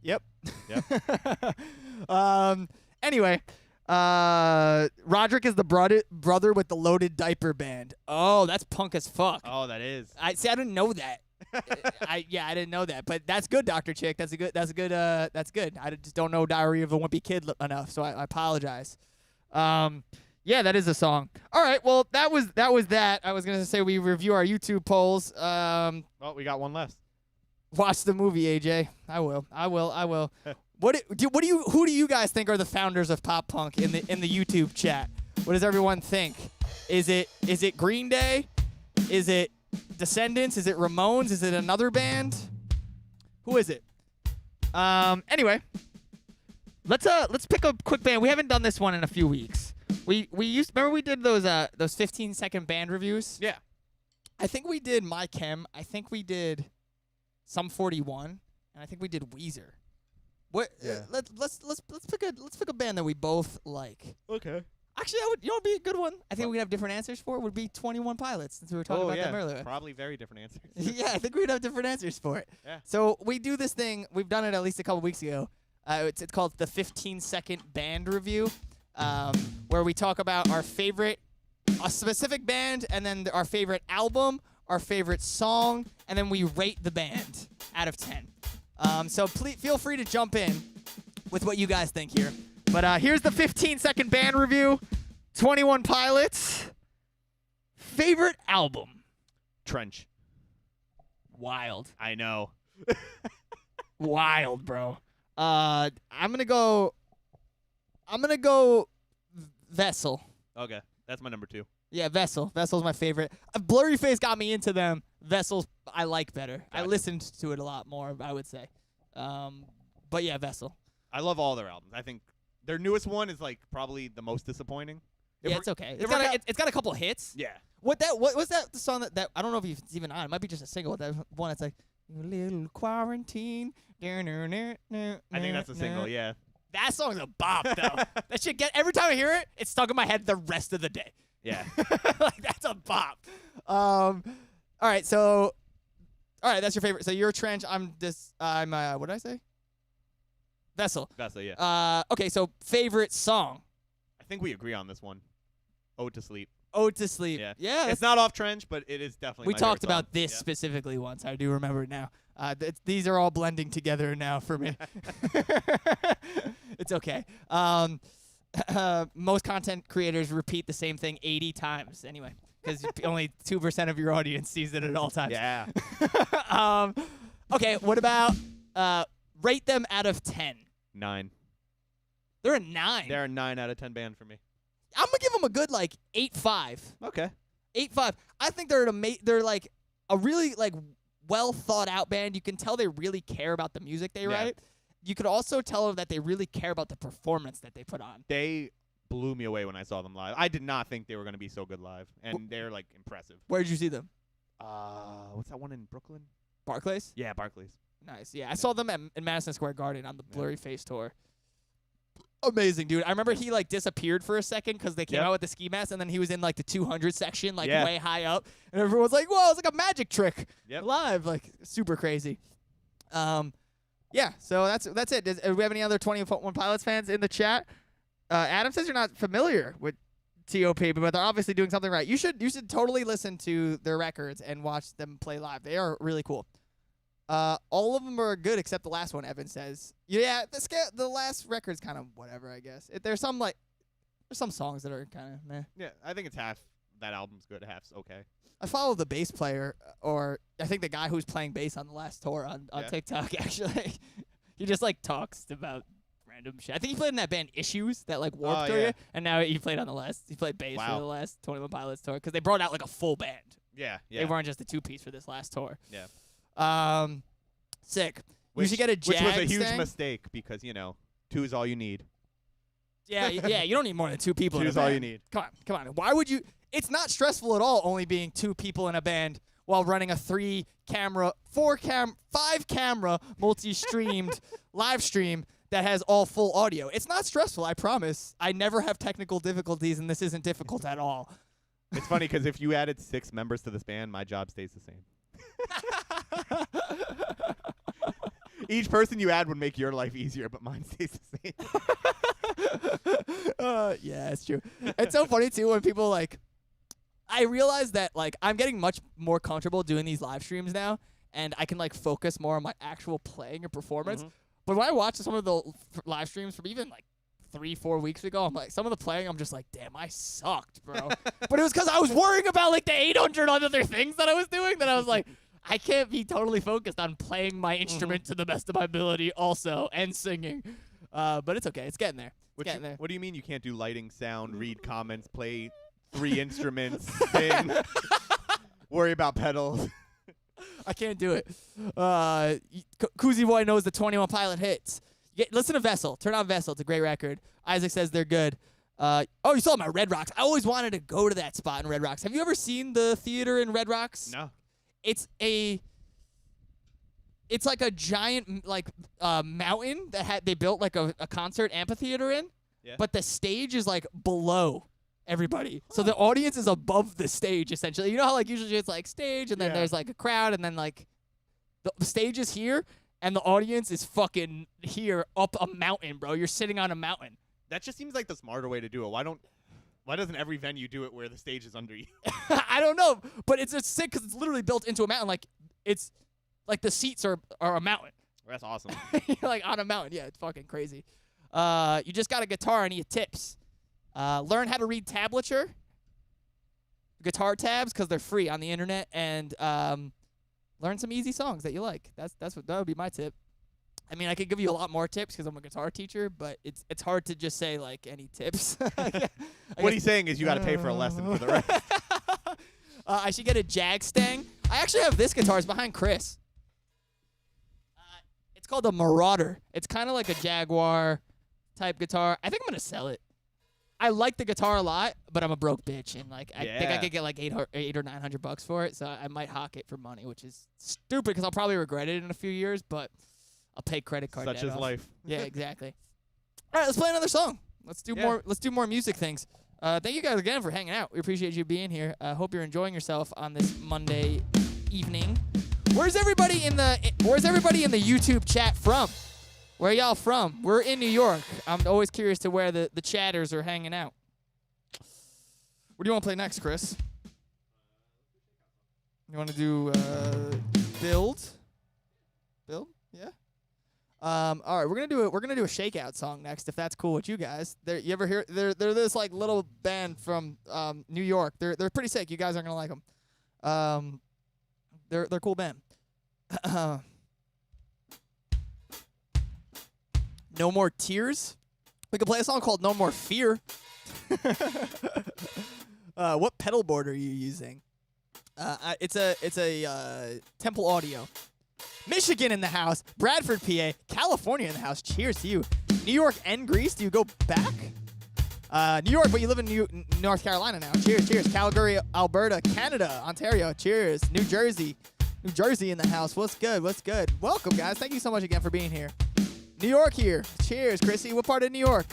Yep.
Yep.
Anyway, Roderick is the brother with the Loaded Diaper Band. Oh, that's punk as fuck.
Oh, that is.
I didn't know that. I didn't know that, but that's good, Dr. Chick. That's good. That's good. I just don't know Diary of a Wimpy Kid enough, so I apologize. Yeah, that is a song. All right, well, that was that. I was gonna say we review our YouTube polls.
Well, we got one less.
Watch the movie, AJ. I will. Who do you guys think are the founders of pop punk in the YouTube chat? What does everyone think? Is it Green Day? Is it Descendants? Is it Ramones? Is it another band? Who is it? Anyway, let's pick a quick band. We haven't done this one in a few weeks. Remember we did those 15-second band reviews?
Yeah.
I think we did My Chem. I think we did Sum 41, and I think we did Weezer. What?
Yeah.
Let's pick a band that we both like.
Okay.
Actually, it'd be a good one. I think we could have different answers for it. Would be 21 Pilots, since we were talking about them earlier.
Probably very different answers.
Yeah, I think we'd have different answers for it.
Yeah.
So we do this thing. We've done it at least a couple weeks ago. It's called the 15-second band review, where we talk about a specific band, and then our favorite album, our favorite song, and then we rate the band out of 10. So please feel free to jump in with what you guys think here. But here's the 15-second band review. 21 Pilots. Favorite album.
Trench.
Wild.
I know.
Wild, bro. I'm gonna go Vessel.
Okay. That's my number 2.
Yeah, Vessel. Vessel's my favorite. Blurry Face got me into them. Vessel's I like better. I
Gotcha.
listened to it a lot more, I would say. But yeah, Vessel.
I love all their albums. I think their newest one is like probably the most disappointing.
Yeah, it's okay. It's got a couple hits.
Yeah.
What was that the song that I don't know if it's even on. It might be just a single. That one that's like "You little quarantine." I
think that's a single, yeah.
That song's a bop though. That shit every time I hear it, it's stuck in my head the rest of the day.
Yeah.
Like that's a bop. All right, that's your favorite. So you're Trench. I'm what did I say? Vessel.
Vessel, yeah.
Okay, so favorite song.
I think we agree on this one. Ode to Sleep.
Ode to Sleep. Yeah.
It's not off Trench, but it is definitely
We
my
talked
favorite song.
about this
Yeah.
specifically once. I do remember it now. These are all blending together now for me. It's okay. Most content creators repeat the same thing 80 times anyway, because only 2% of your audience sees it at all times.
Yeah.
Okay, what about rate them out of 10?
9.
They're a 9.
They're a 9 out of 10 band for me.
I'm gonna give them a good 8.5.
Okay.
8.5. I think they're like a really well thought out band. You can tell they really care about the music they write. You could also tell that they really care about the performance that they put on.
They blew me away when I saw them live. I did not think they were going to be so good live, and they're like impressive.
Where did you see them?
What's that one in Brooklyn?
Barclays?
Yeah, Barclays.
Nice. Yeah, I saw them in Madison Square Garden on the Blurry Face tour. Amazing, dude. I remember he like disappeared for a second because they came out with the ski mask, and then he was in like the 200 section, like way high up, and everyone was like, "Whoa, it's like a magic trick live!" Like super crazy. Yeah. So that's it. Do we have any other 21 Pilots fans in the chat? Adam says you're not familiar with TOP, but they're obviously doing something right. You should totally listen to their records and watch them play live. They are really cool. All of them are good except the last one, Evan says. Yeah, the last record's kind of whatever, I guess. There's some songs that are kind of meh.
Yeah, I think it's half that album's good, half's okay.
I follow the bass player, or I think the guy who's playing bass on the last tour on TikTok, actually. He just, like, talks about random shit. I think he played in that band Issues, that, like, Warped tour, and now he played he played bass for the last 21 Pilots tour, because they brought out, like, a full band.
Yeah.
They weren't just a two-piece for this last tour.
Yeah.
Sick. You should get a Jag
Which was a huge
thing.
mistake because, two is all you need.
Yeah, you don't need more than two people in a
Two is
band.
all you need.
Come on. Why would you? It's not stressful at all only being two people in a band while running a 5-camera multi-streamed live stream that has all full audio. It's not stressful, I promise. I never have technical difficulties, and this isn't difficult at all.
It's funny because if you added 6 members to this band, my job stays the same. Each person you add would make your life easier, but mine stays the same.
Yeah, it's true. It's so funny, too, when people, like, I realize that, like, I'm getting much more comfortable doing these live streams now, and I can, like, focus more on my actual playing or performance.
Mm-hmm.
But when I watch some of the live streams from even, like, 3-4 weeks ago, I'm like, some of the playing, I'm just like, damn, I sucked, bro. But it was because I was worrying about, like, the 800 other things that I was doing that I was like, I can't be totally focused on playing my instrument to the best of my ability also and singing. But it's okay. It's getting there.
What do you mean you can't do lighting, sound, read comments, play 3 instruments, sing, worry about pedals?
I can't do it. Koozie Boy knows the 21 Pilot hits. Listen to Vessel. Turn on Vessel. It's a great record. Isaac says they're good. You saw them at Red Rocks. I always wanted to go to that spot in Red Rocks. Have you ever seen the theater in Red Rocks?
No.
It's like a giant mountain that they built like a concert amphitheater in, but the stage is like below everybody. So the audience is above the stage essentially. You know how like usually it's like stage and then there's like a crowd and then like the stage is here and the audience is fucking here up a mountain, bro. You're sitting on a mountain.
That just seems like the smarter way to do it. Why doesn't every venue do it where the stage is under you?
I don't know, but it's just sick because it's literally built into a mountain. Like it's like the seats are a mountain.
That's awesome.
Like on a mountain. Yeah, it's fucking crazy. You just got a guitar and need tips. Learn how to read tablature, guitar tabs because they're free on the internet, and learn some easy songs that you like. That would be my tip. I mean, I could give you a lot more tips because I'm a guitar teacher, but it's hard to just say like any tips.
What he's saying is you got to pay for a lesson for the rest.
I should get a Jag Stang. I actually have this guitar. It's behind Chris. It's called a Marauder. It's kind of like a Jaguar type guitar. I think I'm gonna sell it. I like the guitar a lot, but I'm a broke bitch, and like I think I could get like $800 or $900 for it. So I might hawk it for money, which is stupid because I'll probably regret it in a few years. But I'll pay credit card debt
Such is
off.
life.
Yeah, exactly. All right, let's play another song. Let's do more. Let's do more music things. Thank you guys again for hanging out. We appreciate you being here. Hope you're enjoying yourself on this Monday evening. Where's everybody in the YouTube chat from? Where y'all from? We're in New York. I'm always curious to where the chatters are hanging out. What do you want to play next, Chris? You want to do Build? Build? Yeah. All right, we're gonna do a Shakeout song next, if that's cool with you guys. You ever hear? They're this like little band from New York. They're pretty sick. You guys aren't gonna like them. They're a cool band. No More Tears. We could play a song called No More Fear. What pedal board are you using? It's a Temple Audio. Michigan in the house. Bradford, PA. California in the house. Cheers to you. New York and Greece. Do you go back? New York, but you live in North Carolina now. Cheers, cheers. Calgary, Alberta, Canada, Ontario. Cheers. New Jersey in the house. What's good? What's good? Welcome, guys. Thank you so much again for being here. New York here. Cheers, Chrissy. What part of New York?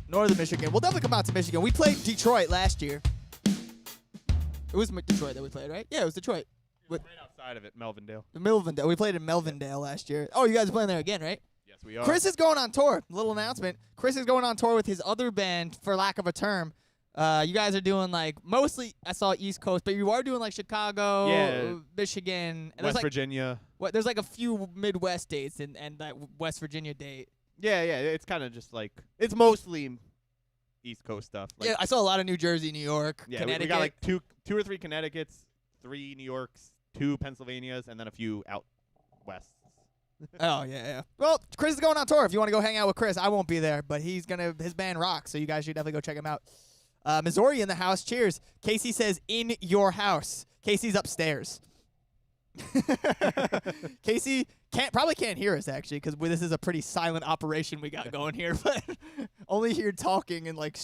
Northern Michigan. We'll definitely come out to Michigan. We played Detroit last year. It was Detroit that we played, right? Yeah, it was Detroit.
Right outside of it, Melvindale.
Melvindale. We played in Melvindale last year. Oh, you guys are playing there again, right?
Yes, we are.
Chris is going on tour. Little announcement. Chris is going on tour with his other band, for lack of a term. You guys are doing like mostly I saw East Coast, but you are doing like Chicago, Michigan, and
West Virginia.
What? There's like a few Midwest dates and that West Virginia date.
Yeah. It's kind of just like it's mostly East Coast stuff. Like,
yeah, I saw a lot of New Jersey, New York, Connecticut.
We got like two or three Connecticut's, 3 New Yorks, 2 Pennsylvanias, and then a few out west.
Oh yeah. Well, Chris is going on tour. If you want to go hang out with Chris, I won't be there, but his band rocks, so you guys should definitely go check him out. Missouri in the house. Cheers. Casey says in your house. Casey's upstairs. Casey probably can't hear us actually because this is a pretty silent operation we got going here, but only hear talking and like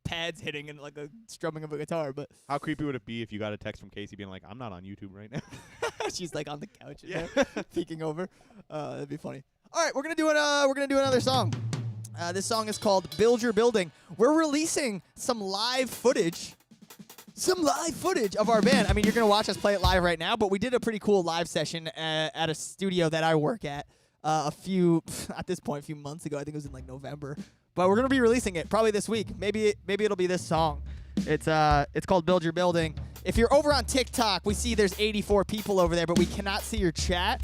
pads hitting and like a strumming of a guitar. But
how creepy would it be if you got a text from Casey being like, "I'm not on YouTube right now."
She's like on the couch, peeking over. That'd be funny. All right, we're gonna do another song. This song is called "Build Your Building." We're releasing some live footage of our band. I mean, you're going to watch us play it live right now, but we did a pretty cool live session at a studio that I work at at this point, a few months ago. I think it was in like November. But we're going to be releasing it probably this week. Maybe it'll be this song. It's called "Build Your Building." If you're over on TikTok, we see there's 84 people over there, but we cannot see your chat.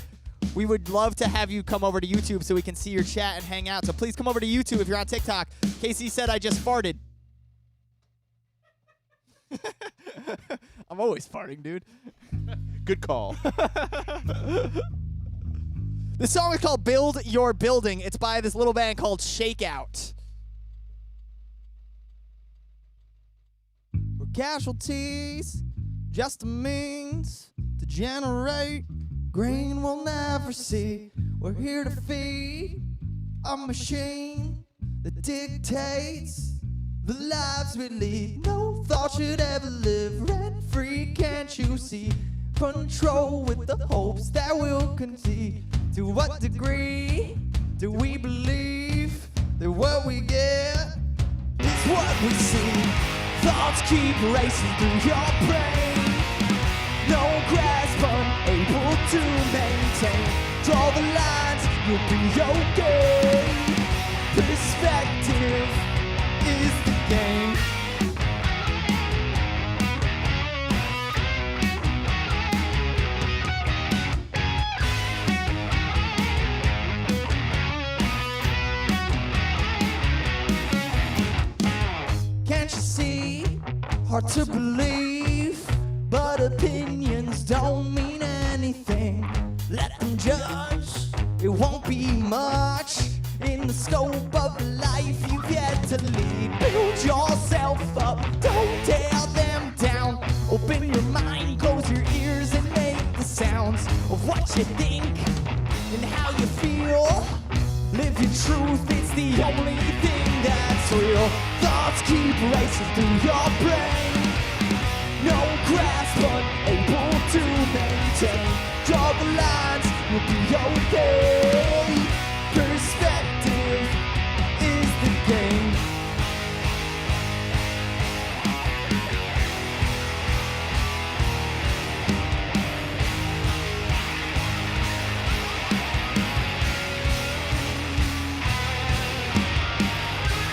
We would love to have you come over to YouTube so we can see your chat and hang out. So please come over to YouTube if you're on TikTok. Casey said I just farted. I'm always farting, dude.
Good call.
This song is called "Build Your Building." It's by this little band called Shakeout. We're casualties, just a means to generate grain we'll never see. We're here to feed a machine that dictates the lives we lead. No thought should ever live rent-free, can't you see? Control with the hopes that we'll concede. To what degree do we believe that what we get is what we see? Thoughts keep racing through your brain. No grasp, unable to maintain. Draw the lines, you'll be okay. Perspective is the game. Can't you see? Hard to believe, but opinions don't mean anything. Let them judge, it won't be much in the scope of the life you've yet to lead. Build yourself up, don't tear them down. Open your mind, close your ears and make the sounds of what you think and how you feel. Live your truth, it's the only thing that's real. Thoughts keep racing through your brain. No grasp, unable to maintain. Draw the lines, you'll be okay. Perspective is the game.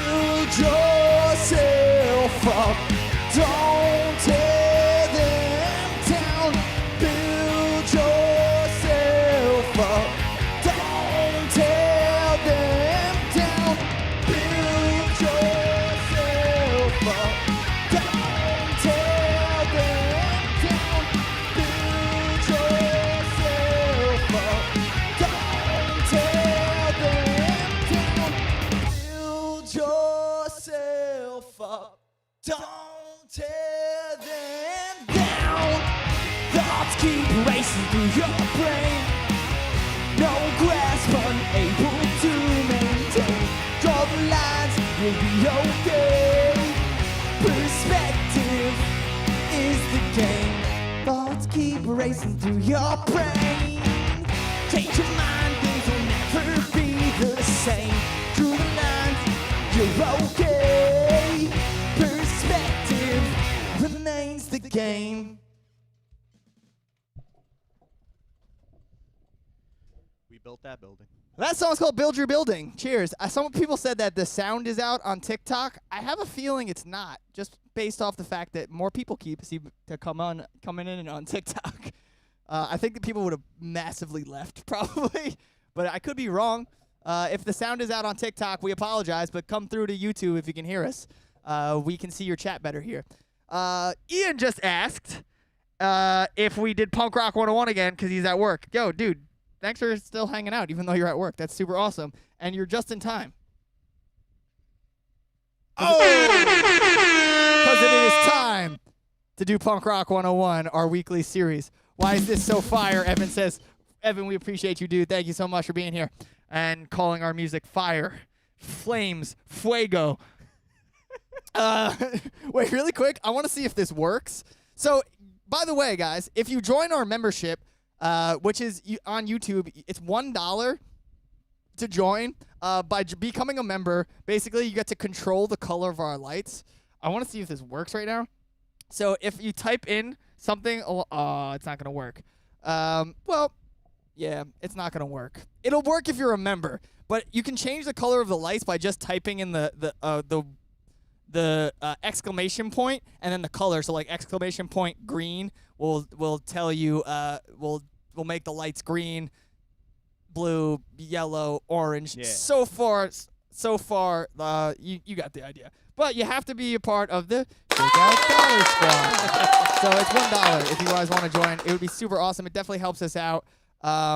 Build yourself up, don't tear them down. Build yourself up, don't tear them down. Build yourself up, don't tear them down. Build yourself up, don't tear them down. Build yourself up, don't tear them down. Thoughts keep racing through your brain. No grasp, unable to maintain. Draw the lines, you'll
you'll be okay. Perspective is the game. Thoughts keep racing through your brain. Change your mind, things will never be the same. Through the lines, you're okay. Perspective remains the game.
We built that building.
That song's called Build Your Building. Cheers. Some people said that the sound is out on TikTok. I have a feeling it's not, just based off the fact that more people seem to coming in on TikTok. I think that people would have massively left, probably, but I could be wrong. If the sound is out on TikTok, we apologize, but come through to YouTube if you can hear us. We can see your chat better here. Ian just asked if we did Punk Rock 101 again because he's at work. Yo, dude. Thanks for still hanging out, even though you're at work. That's super awesome. And you're just in time. Oh! Because it is time to do Punk Rock 101, our weekly series. Why is this so fire? Evan says, Evan, we appreciate you, dude. Thank you so much for being here and calling our music fire. Flames. Fuego. Wait, really quick. I want to see if this works. So, by the way, guys, if you join our membership, which is on YouTube, it's $1 to join. By becoming a member, basically you get to control the color of our lights. I want to see if this works right now. So if you type in something, it's not gonna work. Well, yeah, it's not gonna work. It'll work if you're a member, but you can change the color of the lights by just typing in the exclamation point and then the color. So like exclamation point green will tell you will make the lights green, blue, yellow, orange. Yeah. So far you got the idea. But you have to be a part of the Shakeout Dollar Squad. So it's $1 if you guys want to join. It would be super awesome. It definitely helps us out.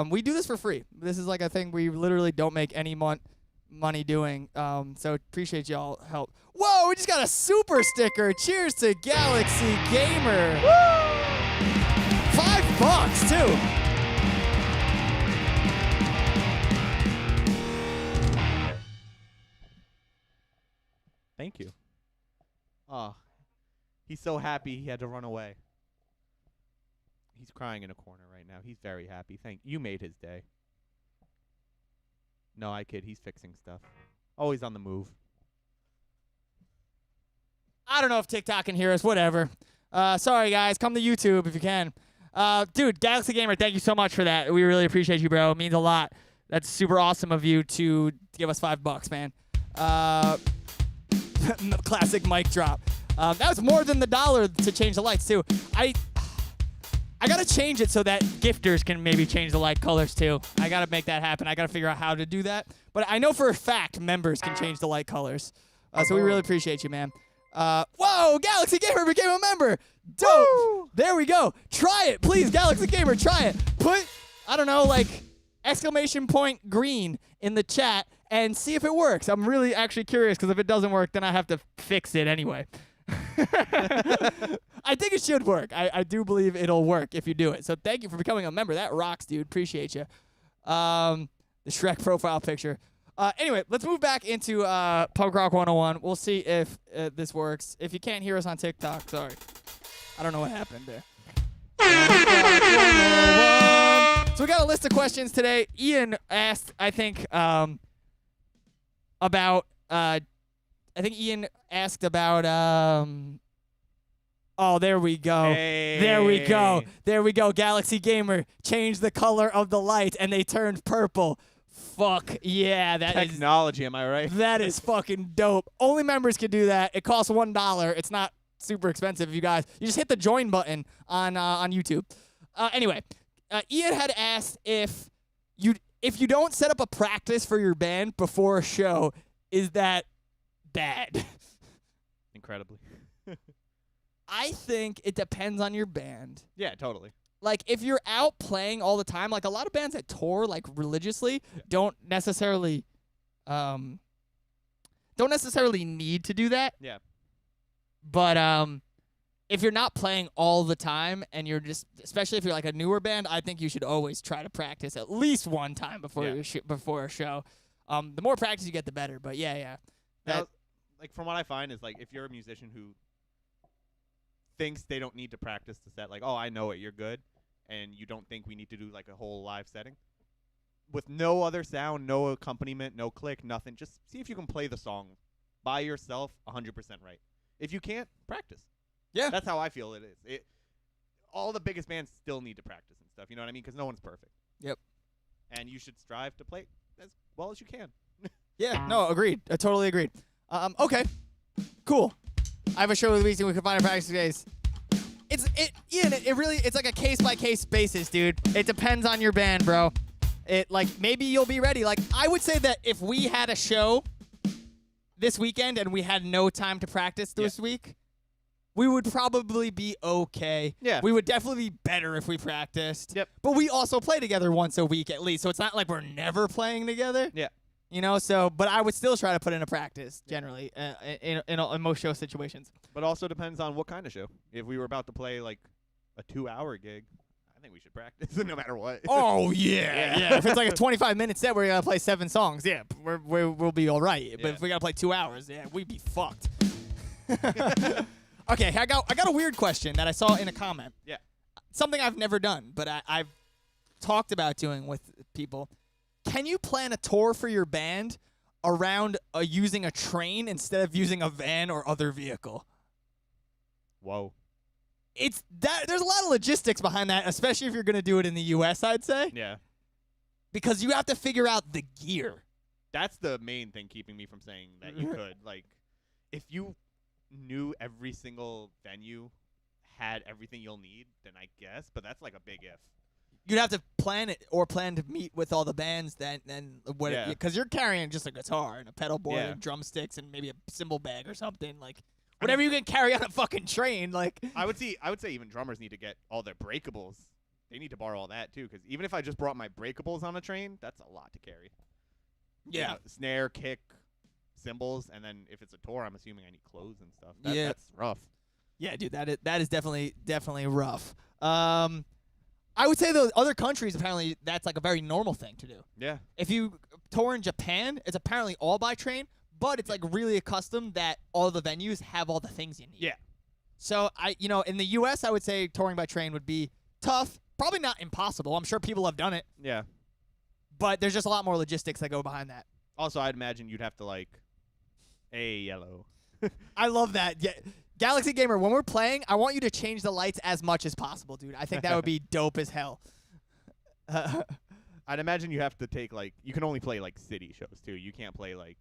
We do this for free. This is like a thing we literally don't make any money doing. So appreciate y'all help. Whoa, we just got a super sticker. Cheers to Galaxy Gamer. Woo! $5 too.
Thank you. Oh, he's so happy he had to run away. He's crying in a corner right now. He's very happy. You made his day. No, I kid. He's fixing stuff. Always on the move.
I don't know if TikTok can hear us. Whatever. Sorry, guys. Come to YouTube if you can. Dude, Galaxy Gamer, thank you so much for that. We really appreciate you, bro. It means a lot. That's super awesome of you to give us $5, man. Classic mic drop. That was more than the $1 to change the lights, too. I got to change it so that gifters can maybe change the light colors, too. I got to make that happen. I got to figure out how to do that. But I know for a fact members can change the light colors. So we really appreciate you, man. Whoa, Galaxy Gamer became a member. Dope. Woo! There we go. Try it, please, Galaxy Gamer. Try it. Put, I don't know, like exclamation point green in the chat and see if it works. I'm really actually curious because if it doesn't work, then I have to fix it anyway. I think it should work. I do believe it'll work if you do it. So thank you for becoming a member. That rocks, dude. Appreciate you. The Shrek profile picture. Anyway, let's move back into Punk Rock 101. We'll see if this works. If you can't hear us on TikTok, sorry. I don't know what happened there. So we got a list of questions today. Ian asked, I think, about oh, there we go.
Hey.
There we go. There we go. Galaxy Gamer changed the color of the light and they turned purple. Fuck yeah,
technology, am I right?
That is fucking dope. Only members can do that. It costs $1. It's not super expensive, you guys. You just hit the join button on YouTube. Anyway, Ian had asked if you don't set up a practice for your band before a show, is that bad?
Incredibly.
I think it depends on your band.
Yeah, totally.
Like, if you're out playing all the time, like a lot of bands that tour, like, religiously, don't necessarily need to do that.
Yeah.
But if you're not playing all the time and you're just, especially if you're like a newer band, I think you should always try to practice at least one time before before a show. The more practice you get, the better. But yeah.
like from what I find is like if you're a musician who thinks they don't need to practice the set, like, oh, I know it, you're good, and you don't think we need to do like a whole live setting with no other sound, no accompaniment, no click, nothing. Just see if you can play the song by yourself 100% right. If you can't, practice.
Yeah.
That's how I feel it is. All the biggest bands still need to practice and stuff, you know what I mean? Because no one's perfect.
Yep.
And you should strive to play as well as you can.
Yeah, no, agreed. I totally agreed. Okay, cool. I have a show with weeks and we can find our practice days. It really it's like a case by case basis, dude. It depends on your band, bro. It like maybe you'll be ready. Like I would say that if we had a show this weekend and we had no time to practice this week, we would probably be okay.
Yeah.
We would definitely be better if we practiced.
Yep.
But we also play together once a week at least, so it's not like we're never playing together.
Yeah.
You know, so, but I would still try to put in a practice, generally, in most show situations.
But also depends on what kind of show. If we were about to play, like, a 2-hour gig, I think we should practice no matter what.
Oh, yeah. If it's like a 25-minute set where you got to play 7 songs, yeah, we'll be all right.
Yeah.
But if we got to play 2 hours, yeah, we'd be fucked. Okay, I got a weird question that I saw in a comment.
Yeah.
Something I've never done, but I've talked about doing with people. Can you plan a tour for your band around using a train instead of using a van or other vehicle?
Whoa.
It's that there's a lot of logistics behind that, especially if you're going to do it in the US, I'd say.
Yeah.
Because you have to figure out the gear.
That's the main thing keeping me from saying that you could. Like, if you knew every single venue had everything you'll need, then I guess. But that's like a big if.
You'd have to plan it or plan to meet with all the bands then what?
Yeah.
Because you're carrying just a guitar and a pedal board
Yeah.
and drumsticks and maybe a cymbal bag or something like whatever you can carry on a fucking train. Like
I would say even drummers need to get all their breakables. They need to borrow all that too, because even if I just brought my breakables on a train, that's a lot to carry.
yeah,
You know, snare, kick, cymbals, and then if it's a tour, I'm assuming I need clothes and stuff.
Yeah.
That's rough.
yeah, dude, that is definitely rough. I would say though other countries apparently that's like a very normal thing to do.
Yeah.
If you tour in Japan, it's apparently all by train, but it's like really accustomed that all the venues have all the things you need.
Yeah.
So in the US I would say touring by train would be tough, probably not impossible. I'm sure people have done it,
Yeah.
but there's just a lot more logistics that go behind that.
Also, I'd imagine you'd have to like, hey, yellow.
I love that. Yeah. Galaxy Gamer, when we're playing, I want you to change the lights as much as possible, dude. I think that would be dope as hell.
I'd imagine you have to take like you can only play like city shows too. You can't play like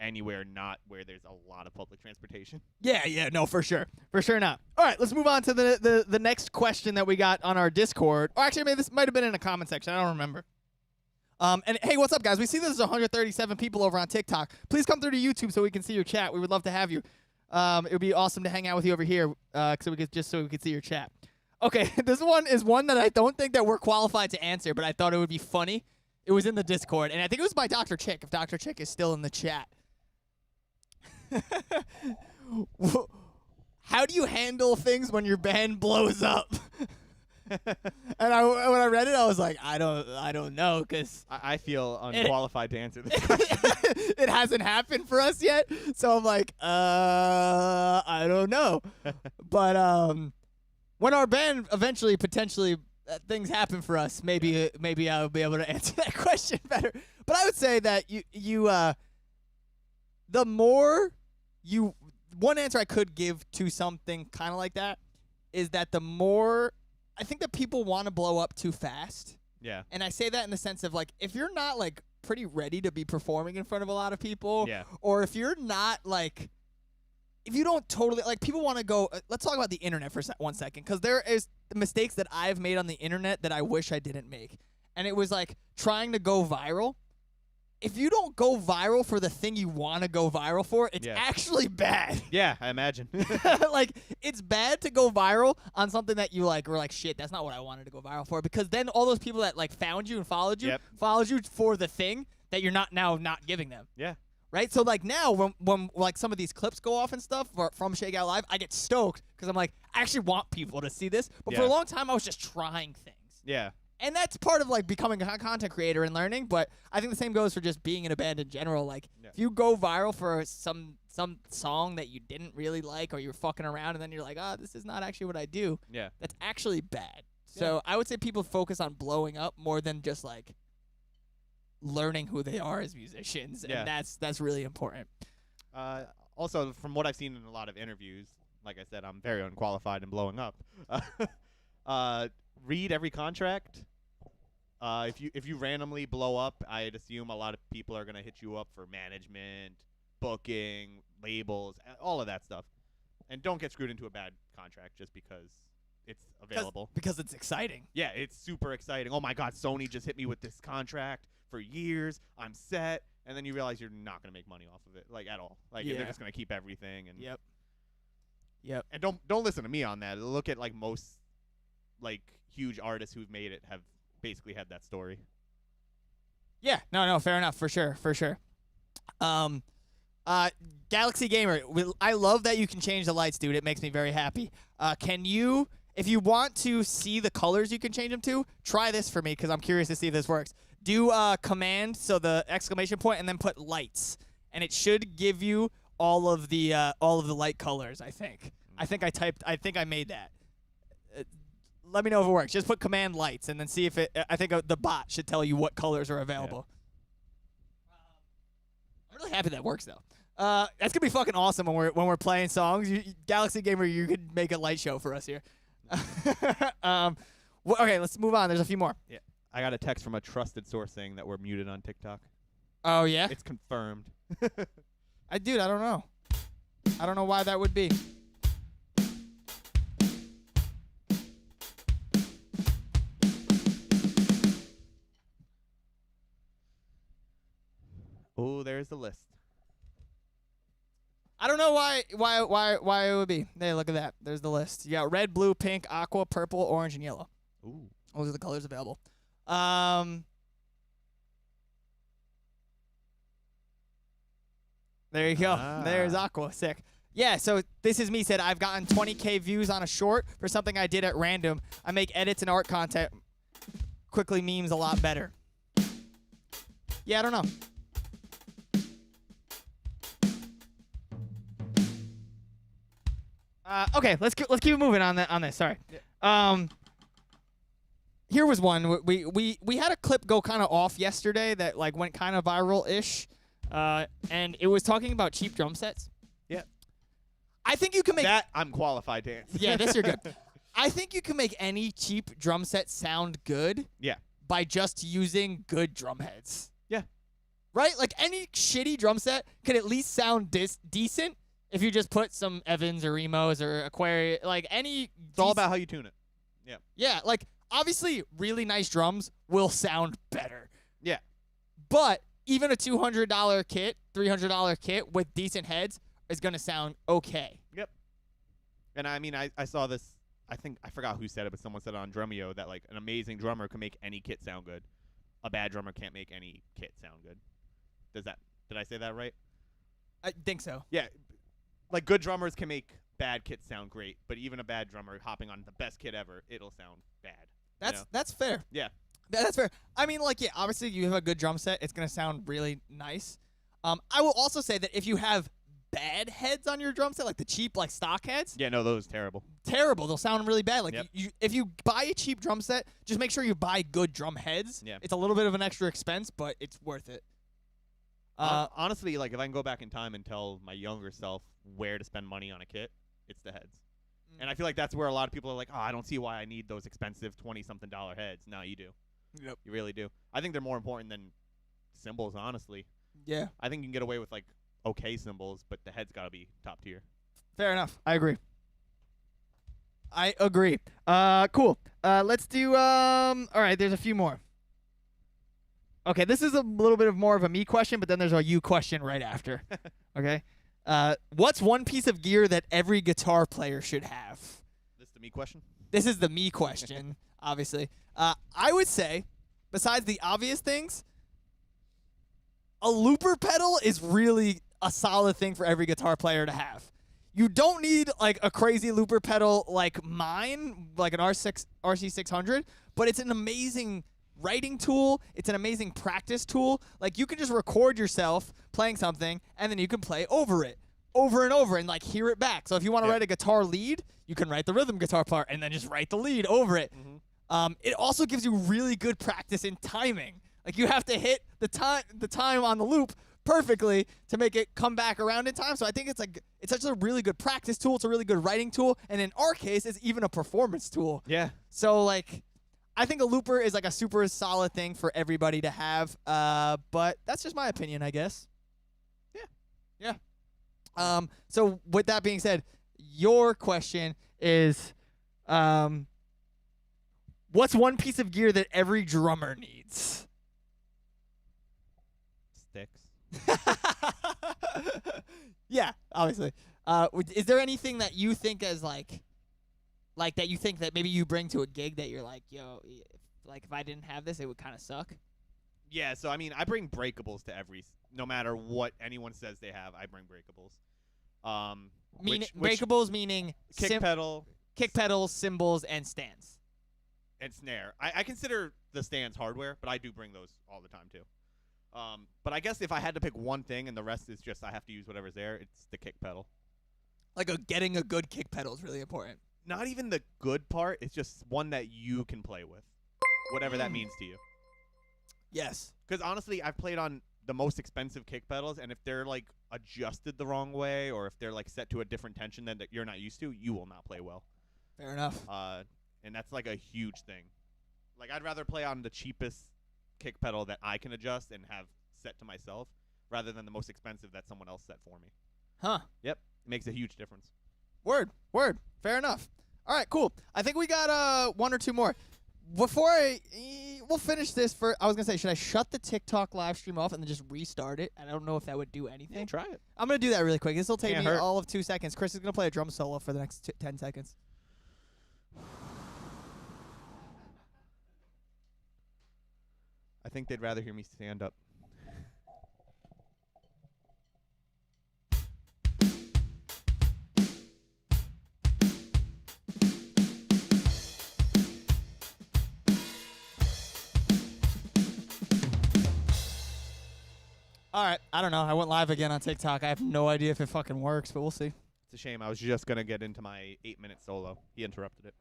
anywhere not where there's a lot of public transportation.
Yeah, no, for sure not. All right, let's move on to the next question that we got on our Discord. Or actually, maybe this might have been in a comment section. I don't remember. And hey, what's up, guys? We see there's 137 people over on TikTok. Please come through to YouTube so we can see your chat. We would love to have you. It would be awesome to hang out with you over here, so we could see your chat. Okay, this one is one that I don't think that we're qualified to answer, but I thought it would be funny. It was in the Discord, and I think it was by Dr. Chick, if Dr. Chick is still in the chat. How do you handle things when your band blows up? And when I read it, I was like, I don't know, because
I feel unqualified to answer this question.
it hasn't happened for us yet. So I'm like, I don't know. But when our band eventually, potentially, things happen for us, maybe I'll be able to answer that question better. But I would say that the more one answer I could give to something kind of like that is that the more I think that people want to blow up too fast.
Yeah.
And I say that in the sense of like if you're not like pretty ready to be performing in front of a lot of people,
Yeah.
or if you're not like if you don't totally like people want to go let's talk about the internet for 1 second, because there is mistakes that I've made on the internet that I wish I didn't make. And it was like trying to go viral. If you don't go viral for the thing you want to go viral for, it's actually bad.
Yeah, I imagine.
Like, it's bad to go viral on something that you like were like, shit, that's not what I wanted to go viral for. Because then all those people that like found you and followed you for the thing that you're not giving them.
Yeah.
Right? So like now when like some of these clips go off and stuff from Shakeout Live, I get stoked because I'm like, I actually want people to see this. But for a long time I was just trying things.
Yeah.
And that's part of like becoming a content creator and learning, but I think the same goes for just being in a band in general. Like if you go viral for some song that you didn't really like or you're fucking around and then you're like, oh, this is not actually what I do.
Yeah.
That's actually bad. So I would say people focus on blowing up more than just like learning who they are as musicians, and that's really important.
Also, from what I've seen in a lot of interviews, like I said, I'm very unqualified in blowing up. Read every contract. If you randomly blow up, I'd assume a lot of people are gonna hit you up for management, booking, labels, all of that stuff. And don't get screwed into a bad contract just because it's available.
Because it's exciting.
Yeah, it's super exciting. Oh my God, Sony just hit me with this contract for years. I'm set, and then you realize you're not gonna make money off of it, like at all. Like they're just gonna keep everything. And
Yep.
And don't listen to me on that. Look at like most like huge artists who've made it have basically had that story.
Yeah, no, fair enough, for sure. Galaxy Gamer, I love that you can change the lights, dude. It makes me very happy. Can you, if you want to see the colors you can change them to, try this for me because I'm curious to see if this works. Do command, so the exclamation point, and then put lights, and it should give you all of the light colors. I think I made that. Let me know if it works. Just put command lights and then see if it. I think the bot should tell you what colors are available. I'm really happy that works though. That's gonna be fucking awesome when we're playing songs. Galaxy Gamer, you could make a light show for us here. Okay, let's move on. There's a few more.
Yeah, I got a text from a trusted source saying that we're muted on TikTok.
Oh yeah,
It's confirmed.
I don't know. I don't know why that would be.
Oh, there's the list.
I don't know why it would be. Hey, look at that. There's the list. You got red, blue, pink, aqua, purple, orange, and yellow.
Ooh.
Those are the colors available. There you go. There's aqua. Sick. Yeah, so This Is Me said, I've gotten 20K views on a short for something I did at random. I make edits and art content. Quickly memes a lot better. Yeah, I don't know. Okay, let's keep moving on this. Sorry. Yeah. Here was one. We had a clip go kind of off yesterday that like went kind of viral-ish, and it was talking about cheap drum sets.
Yeah.
I think you can make
that. I'm qualified to answer.
Yeah, this you're good. I think you can make any cheap drum set sound good.
Yeah.
By just using good drum heads.
Yeah.
Right? Like any shitty drum set could at least sound decent. If you just put some Evans or Emos or Aquarius, like any...
It's all about how you tune it. Yeah.
Yeah, like, obviously, really nice drums will sound better.
Yeah.
But even a $200 kit, $300 kit with decent heads is going to sound okay.
Yep. And I mean, I saw this, I forgot who said it, but someone said it on Drumeo that, like, an amazing drummer can make any kit sound good. A bad drummer can't make any kit sound good. Did I say that right?
I think so.
Yeah. Like, good drummers can make bad kits sound great, but even a bad drummer hopping on the best kit ever, it'll sound bad.
That's fair.
Yeah.
That's fair. I mean, like, yeah, obviously you have a good drum set, it's going to sound really nice. I will also say that if you have bad heads on your drum set, like the cheap, like, stock heads.
Yeah, no, those terrible.
Terrible. They'll sound really bad. Like,
yep.
If you buy a cheap drum set, just make sure you buy good drum heads.
Yeah.
It's a little bit of an extra expense, but it's worth it.
Honestly, like, if I can go back in time and tell my younger self where to spend money on a kit, it's the heads. And I feel like that's where a lot of people are like, oh, I don't see why I need those expensive $20-something heads. No, you do.
Yep.
You really do. I think they're more important than cymbals, honestly.
Yeah.
I think you can get away with, like, okay cymbals, but the head's got to be top tier.
Fair enough. I agree. Cool. Let's do, all right, there's a few more. Okay, this is a little bit of more of a me question, but then there's a you question right after. Okay? What's one piece of gear that every guitar player should have?
This is the me question?
This is the me question, obviously. I would say, besides the obvious things, a looper pedal is really a solid thing for every guitar player to have.
You don't need like a crazy looper pedal like mine, like an RC600, but it's an amazing writing tool. It's an amazing practice tool. Like you can just record yourself playing something and then you can play over it over and over and like hear it back. So if you want to write a guitar lead, you can write the rhythm guitar part and then just write the lead over it. It also gives you really good practice in timing. Like you have to hit the time on the loop perfectly to make it come back around in time. So I think it's such a really good practice tool. It's a really good writing tool, and in our case, it's even a performance tool.
Yeah.
So like, I think a looper is like a super solid thing for everybody to have. But that's just my opinion, I guess. Yeah. So with that being said, your question is, what's one piece of gear that every drummer needs?
Sticks.
Yeah, obviously. Is there anything that you think as like that you think that maybe you bring to a gig that you're like, yo, if I didn't have this, it would kind of suck?
Yeah, so I mean, I bring breakables to no matter what anyone says they have, I bring breakables.
Breakables meaning
kick
pedals, cymbals, and stands.
And snare. I consider the stands hardware, but I do bring those all the time too. But I guess if I had to pick one thing and the rest is just I have to use whatever's there, it's the kick pedal.
Like getting a good kick pedal is really important.
Not even the good part, it's just one that you can play with, whatever that means to you.
Yes.
Because honestly, I've played on the most expensive kick pedals, and if they're like adjusted the wrong way or if they're like set to a different tension that you're not used to, you will not play well.
Fair enough.
And that's like a huge thing. Like I'd rather play on the cheapest kick pedal that I can adjust and have set to myself rather than the most expensive that someone else set for me.
Huh.
Yep. It makes a huge difference.
Word. Fair enough. All right, cool. I think we got one or two more. Before we'll finish this I was going to say, should I shut the TikTok live stream off and then just restart it? I don't know if that would do anything.
Yeah, try it.
I'm going to do that really quick. This will take
Can't
me
hurt.
all of 2 seconds. Chris is going to play a drum solo for the next 10 seconds.
I think they'd rather hear me stand up.
All right. I don't know. I went live again on TikTok. I have no idea if it fucking works, but we'll see.
It's a shame. I was just going to get into my 8-minute solo. He interrupted it.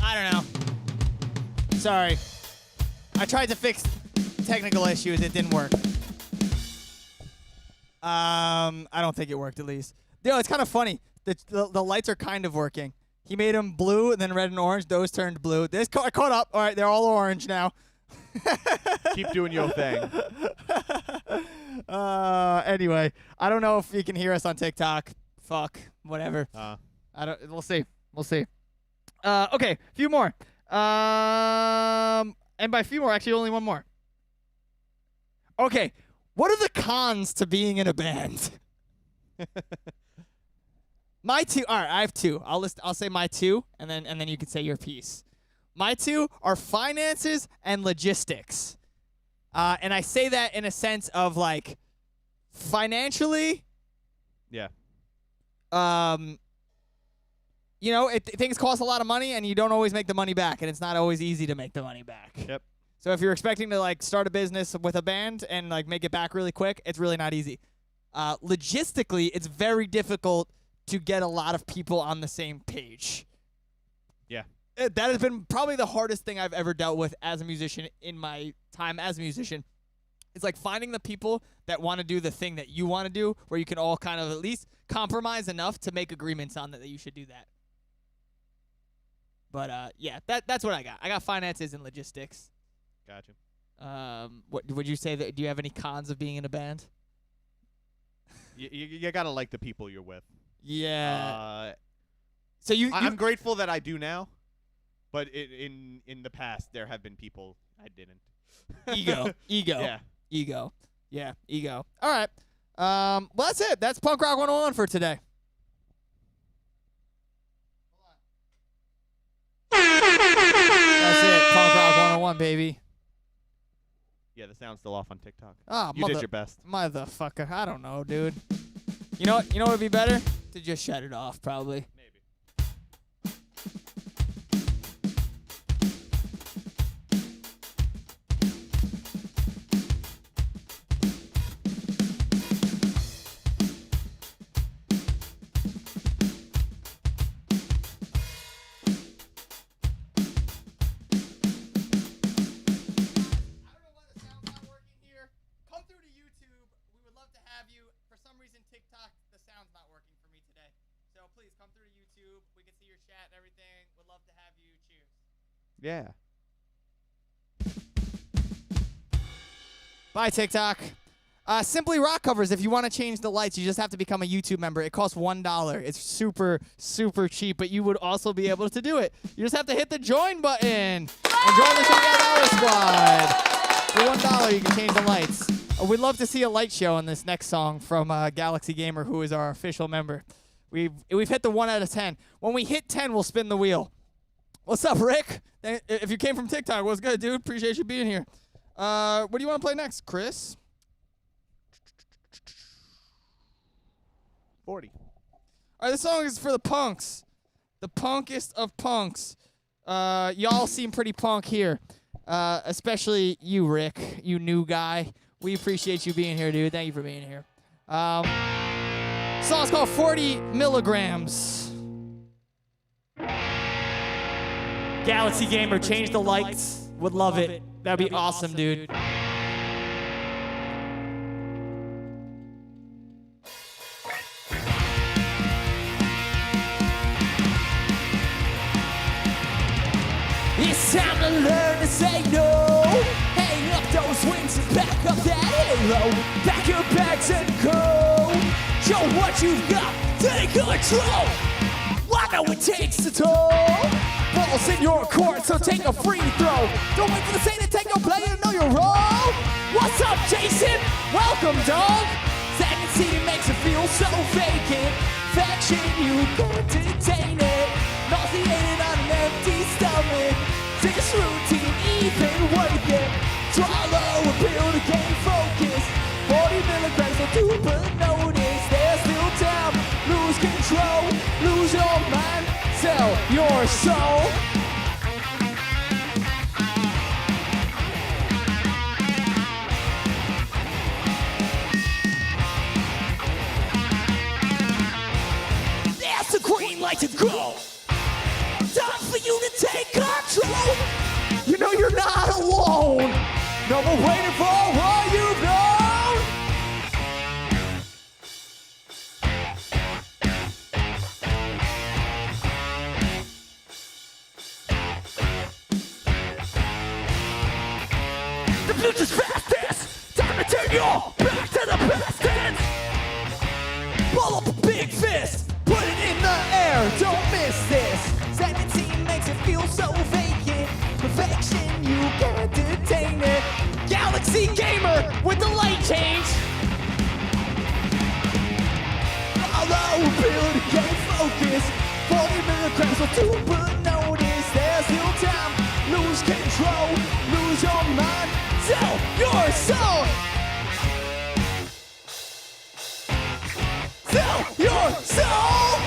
I don't know. Sorry. I tried to fix technical issues. It didn't work. I don't think it worked, at least. Yo, it's kind of funny. The lights are kind of working. He made them blue and then red and orange. Those turned blue. I caught up. All right, they're all orange now.
Keep doing your thing.
Anyway, I don't know if you can hear us on TikTok. Fuck, whatever.
Uh,
We'll see. Okay, few more. And by few more, actually only one more. Okay, what are the cons to being in a band? My two. All right, I have two. I'll say my two, and then you can say your piece. My two are finances and logistics. And I say that in a sense of like financially.
yeah.
You know, things cost a lot of money, and you don't always make the money back, and it's not always easy to make the money back.
Yep.
So if you're expecting to like start a business with a band and like make it back really quick, it's really not easy. Logistically, it's very difficult to get a lot of people on the same page.
Yeah.
That has been probably the hardest thing I've ever dealt with as a musician in my time as a musician. It's like finding the people that want to do the thing that you want to do, where you can all kind of at least compromise enough to make agreements on that you should do that. But yeah, that's what I got. I got finances and logistics.
Gotcha.
What would you say that? Do you have any cons of being in a band?
You gotta like the people you're with.
Yeah. So
I'm grateful that I do now, but in the past there have been people I didn't.
ego.
Yeah.
Ego. Yeah, ego. All right. Well, that's it. That's Punk Rock 101 for today. That's it. Punk Rock 101, baby.
Yeah, the sound's still off on TikTok.
You
did your best.
Motherfucker. I don't know, dude. You know what? You know what would be better? To just shut it off, probably.
Maybe.
TikTok, the sound's not working for me today. So please come through to YouTube. We can see your chat and everything. Would love to have you. Cheers.
Yeah.
Bye, TikTok. Simply Rock covers. If you want to change the lights, you just have to become a YouTube member. It costs $1. It's super, super cheap, but you would also be able to do it. You just have to hit the join button and join the Shakeout Squad. For $1, you can change the lights. We'd love to see a light show on this next song from Galaxy Gamer, who is our official member. We've hit the 1 out of 10. When we hit 10, we'll spin the wheel. What's up, Rick? If you came from TikTok, what's good, dude? Appreciate you being here. What do you want to play next, Chris?
40.
All right, this song is for the punks. The punkest of punks. Y'all seem pretty punk here. Especially you, Rick, you new guy. We appreciate you being here, dude. Thank you for being here. Song's called 40 Milligrams. Galaxy Gamer, change the lights. Would love it. That'd be awesome, dude. It's time to learn to say no. Hang up those wings and back up that halo. Pack your bags and go. Show what you've got. Take control. I know it takes a toll. Balls in your court, so take a free throw. Don't wait for the Saint to take a play and know your role. What's up, Jason? Welcome, dog. Second seating makes you feel so vacant. Faction, you can't detain it. Nauseated on an empty stomach. This routine even worth it. Swallow a pill to gain focus. 40 milligrams will do but notice. There's still time. Lose control. Lose your mind. Sell your soul. There's a green light to go. Time for you to take control. You know you're not alone. No more waiting for what you've known. The future's fastest. Time to turn your back to the past tense. Pull up a big fist. Put it in the air. Don't miss this. 17 makes it feel so vacant. Perfection, you can't detain it. Galaxy Gamer with the light change. Although build a game focus. 40 milligrams will do but notice. There's still time. Lose control. Lose your mind. Sell your soul. Sell your soul.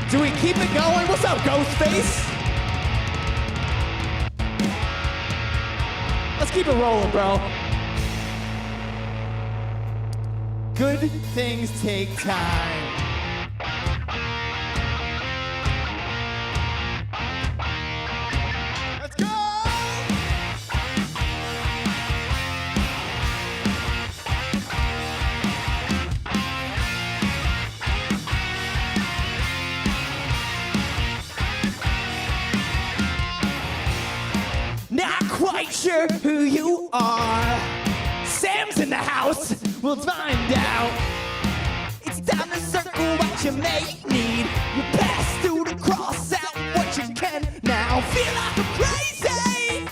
Do we keep it going? What's up, Ghostface? Let's keep it rolling, bro. Good things take time. Let's go!
quite sure who you are. Sam's in the house, we'll find out. It's time to circle what you may need. You pass through to cross out what you can now. Feel like I'm crazy,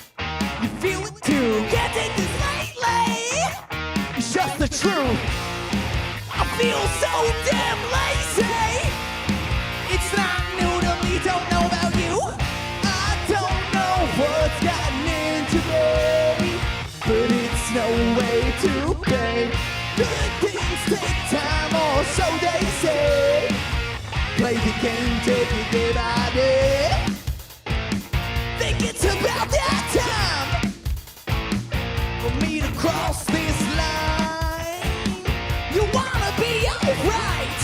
you feel it too. Can't take this lately, it's just the truth. I feel so damn lazy. It's not new to me, don't know about you. I don't know what's gotten into me, but it's no way to pay. Good things take time, or so they say. Play the game, take it day by day. Think it's about that time for me to cross this line. You wanna be alright?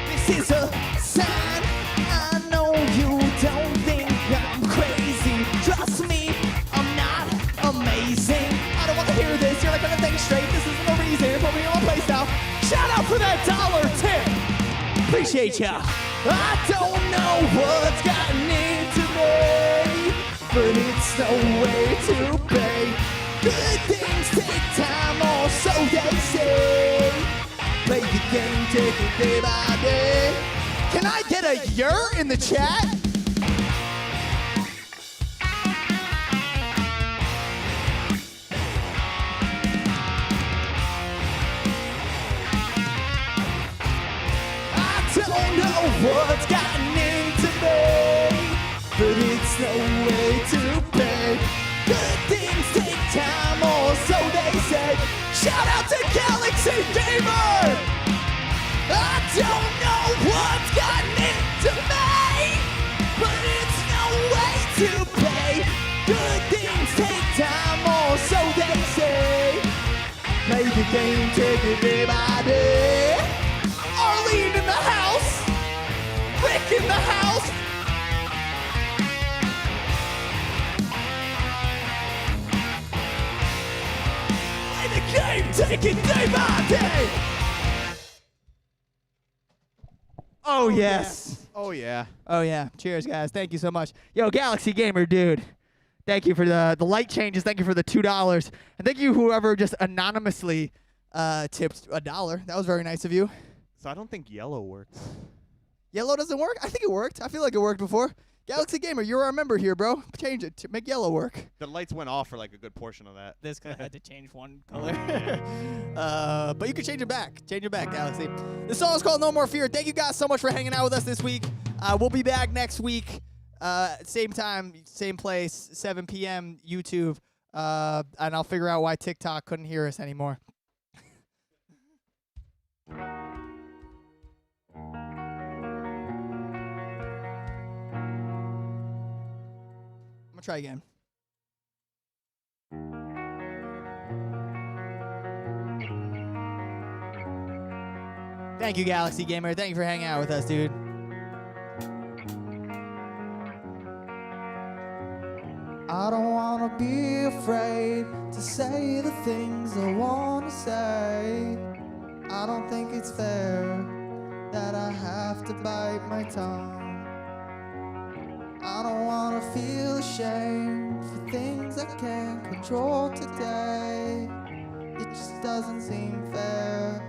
This is a sign. I know you don't think I'm crazy. Trust me, I'm not amazing. I don't want to hear this. You're not gonna think straight. This isn't the reason. Put me in my place now. Shout out for that $1 tip. Appreciate ya. I don't know what's gotten into me, but it's no way to pay. Good things take time, or so they say. Play the game, take it day by day. Can I get a "yer" in the chat? I don't know what's gotten into me, but it's no way to pay. Good things take time, or so they say. Shout out to Galaxy Gamer! I don't know what's gotten into me, but it's no way to pay. Good things take time, or so they say. Play the game, take it day by day. Arlene in the house, Rick in the house. Play the game, take it day by day. Oh, yes.
Oh yeah.
Oh, yeah. Cheers, guys. Thank you so much. Yo, Galaxy Gamer, dude. Thank you for the light changes. Thank you for the $2. And thank you whoever just anonymously tipped $1. That was very nice of you.
So I don't think yellow works.
Yellow doesn't work? I think it worked. I feel like it worked before. Galaxy Gamer, you're our member here, bro. Change it to make yellow work.
The lights went off for like a good portion of that.
This guy had to change one color.
But you can change it back. Change it back, Galaxy. This song is called No More Fear. Thank you guys so much for hanging out with us this week. We'll be back next week. Same time, same place, 7 p.m. YouTube. And I'll figure out why TikTok couldn't hear us anymore. I'm gonna try again. Thank you, Galaxy Gamer. Thank you for hanging out with us, dude. I don't wanna be afraid to say the things I wanna say. I don't think it's fair that I have to bite my tongue. I don't wanna feel ashamed for things I can't control today. It just doesn't seem fair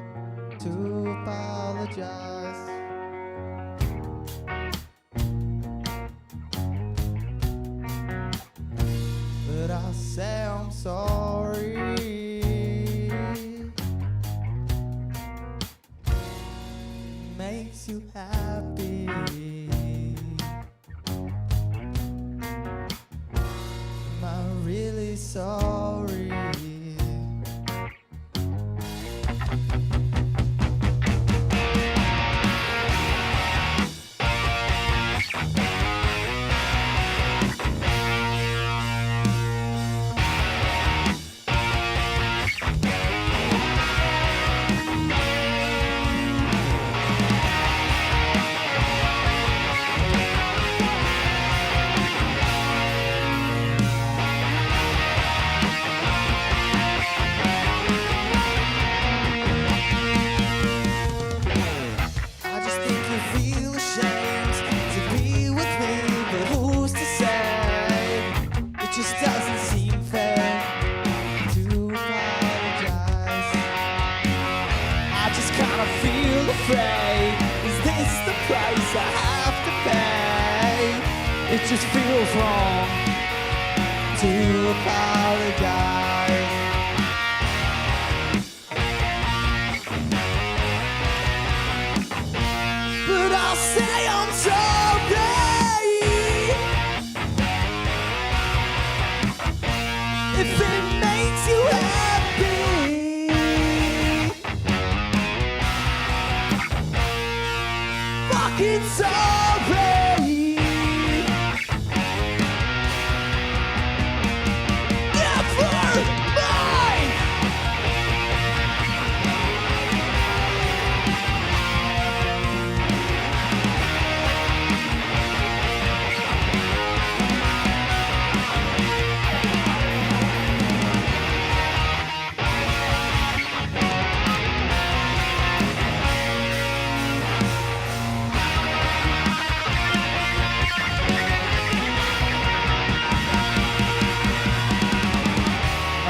to apologize. But I'll say I'm sorry. Makes you happy. Am I really sorry? It just feels wrong to apologize. But I'll say I'm sorry if it makes you happy. Fucking sorry. Never mind.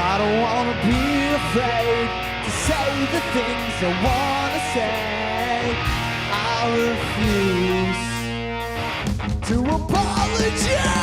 I don't wanna be afraid to say the things I wanna say. I refuse to apologize.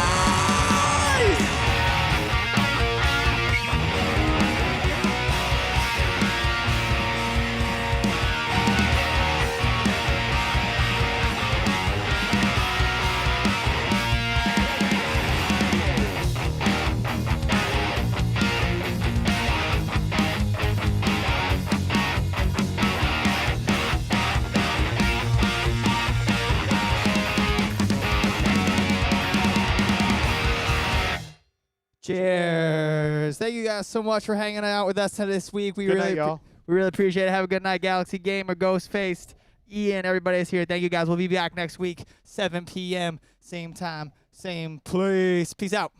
Cheers. Thank you guys so much for hanging out with us this week. We
Good
really
night, y'all.
we really appreciate it. Have a good night, Galaxy Gamer, Ghostfaced, Ian, everybody's here. Thank you guys. We'll be back next week, 7 p.m., same time, same place. Peace out.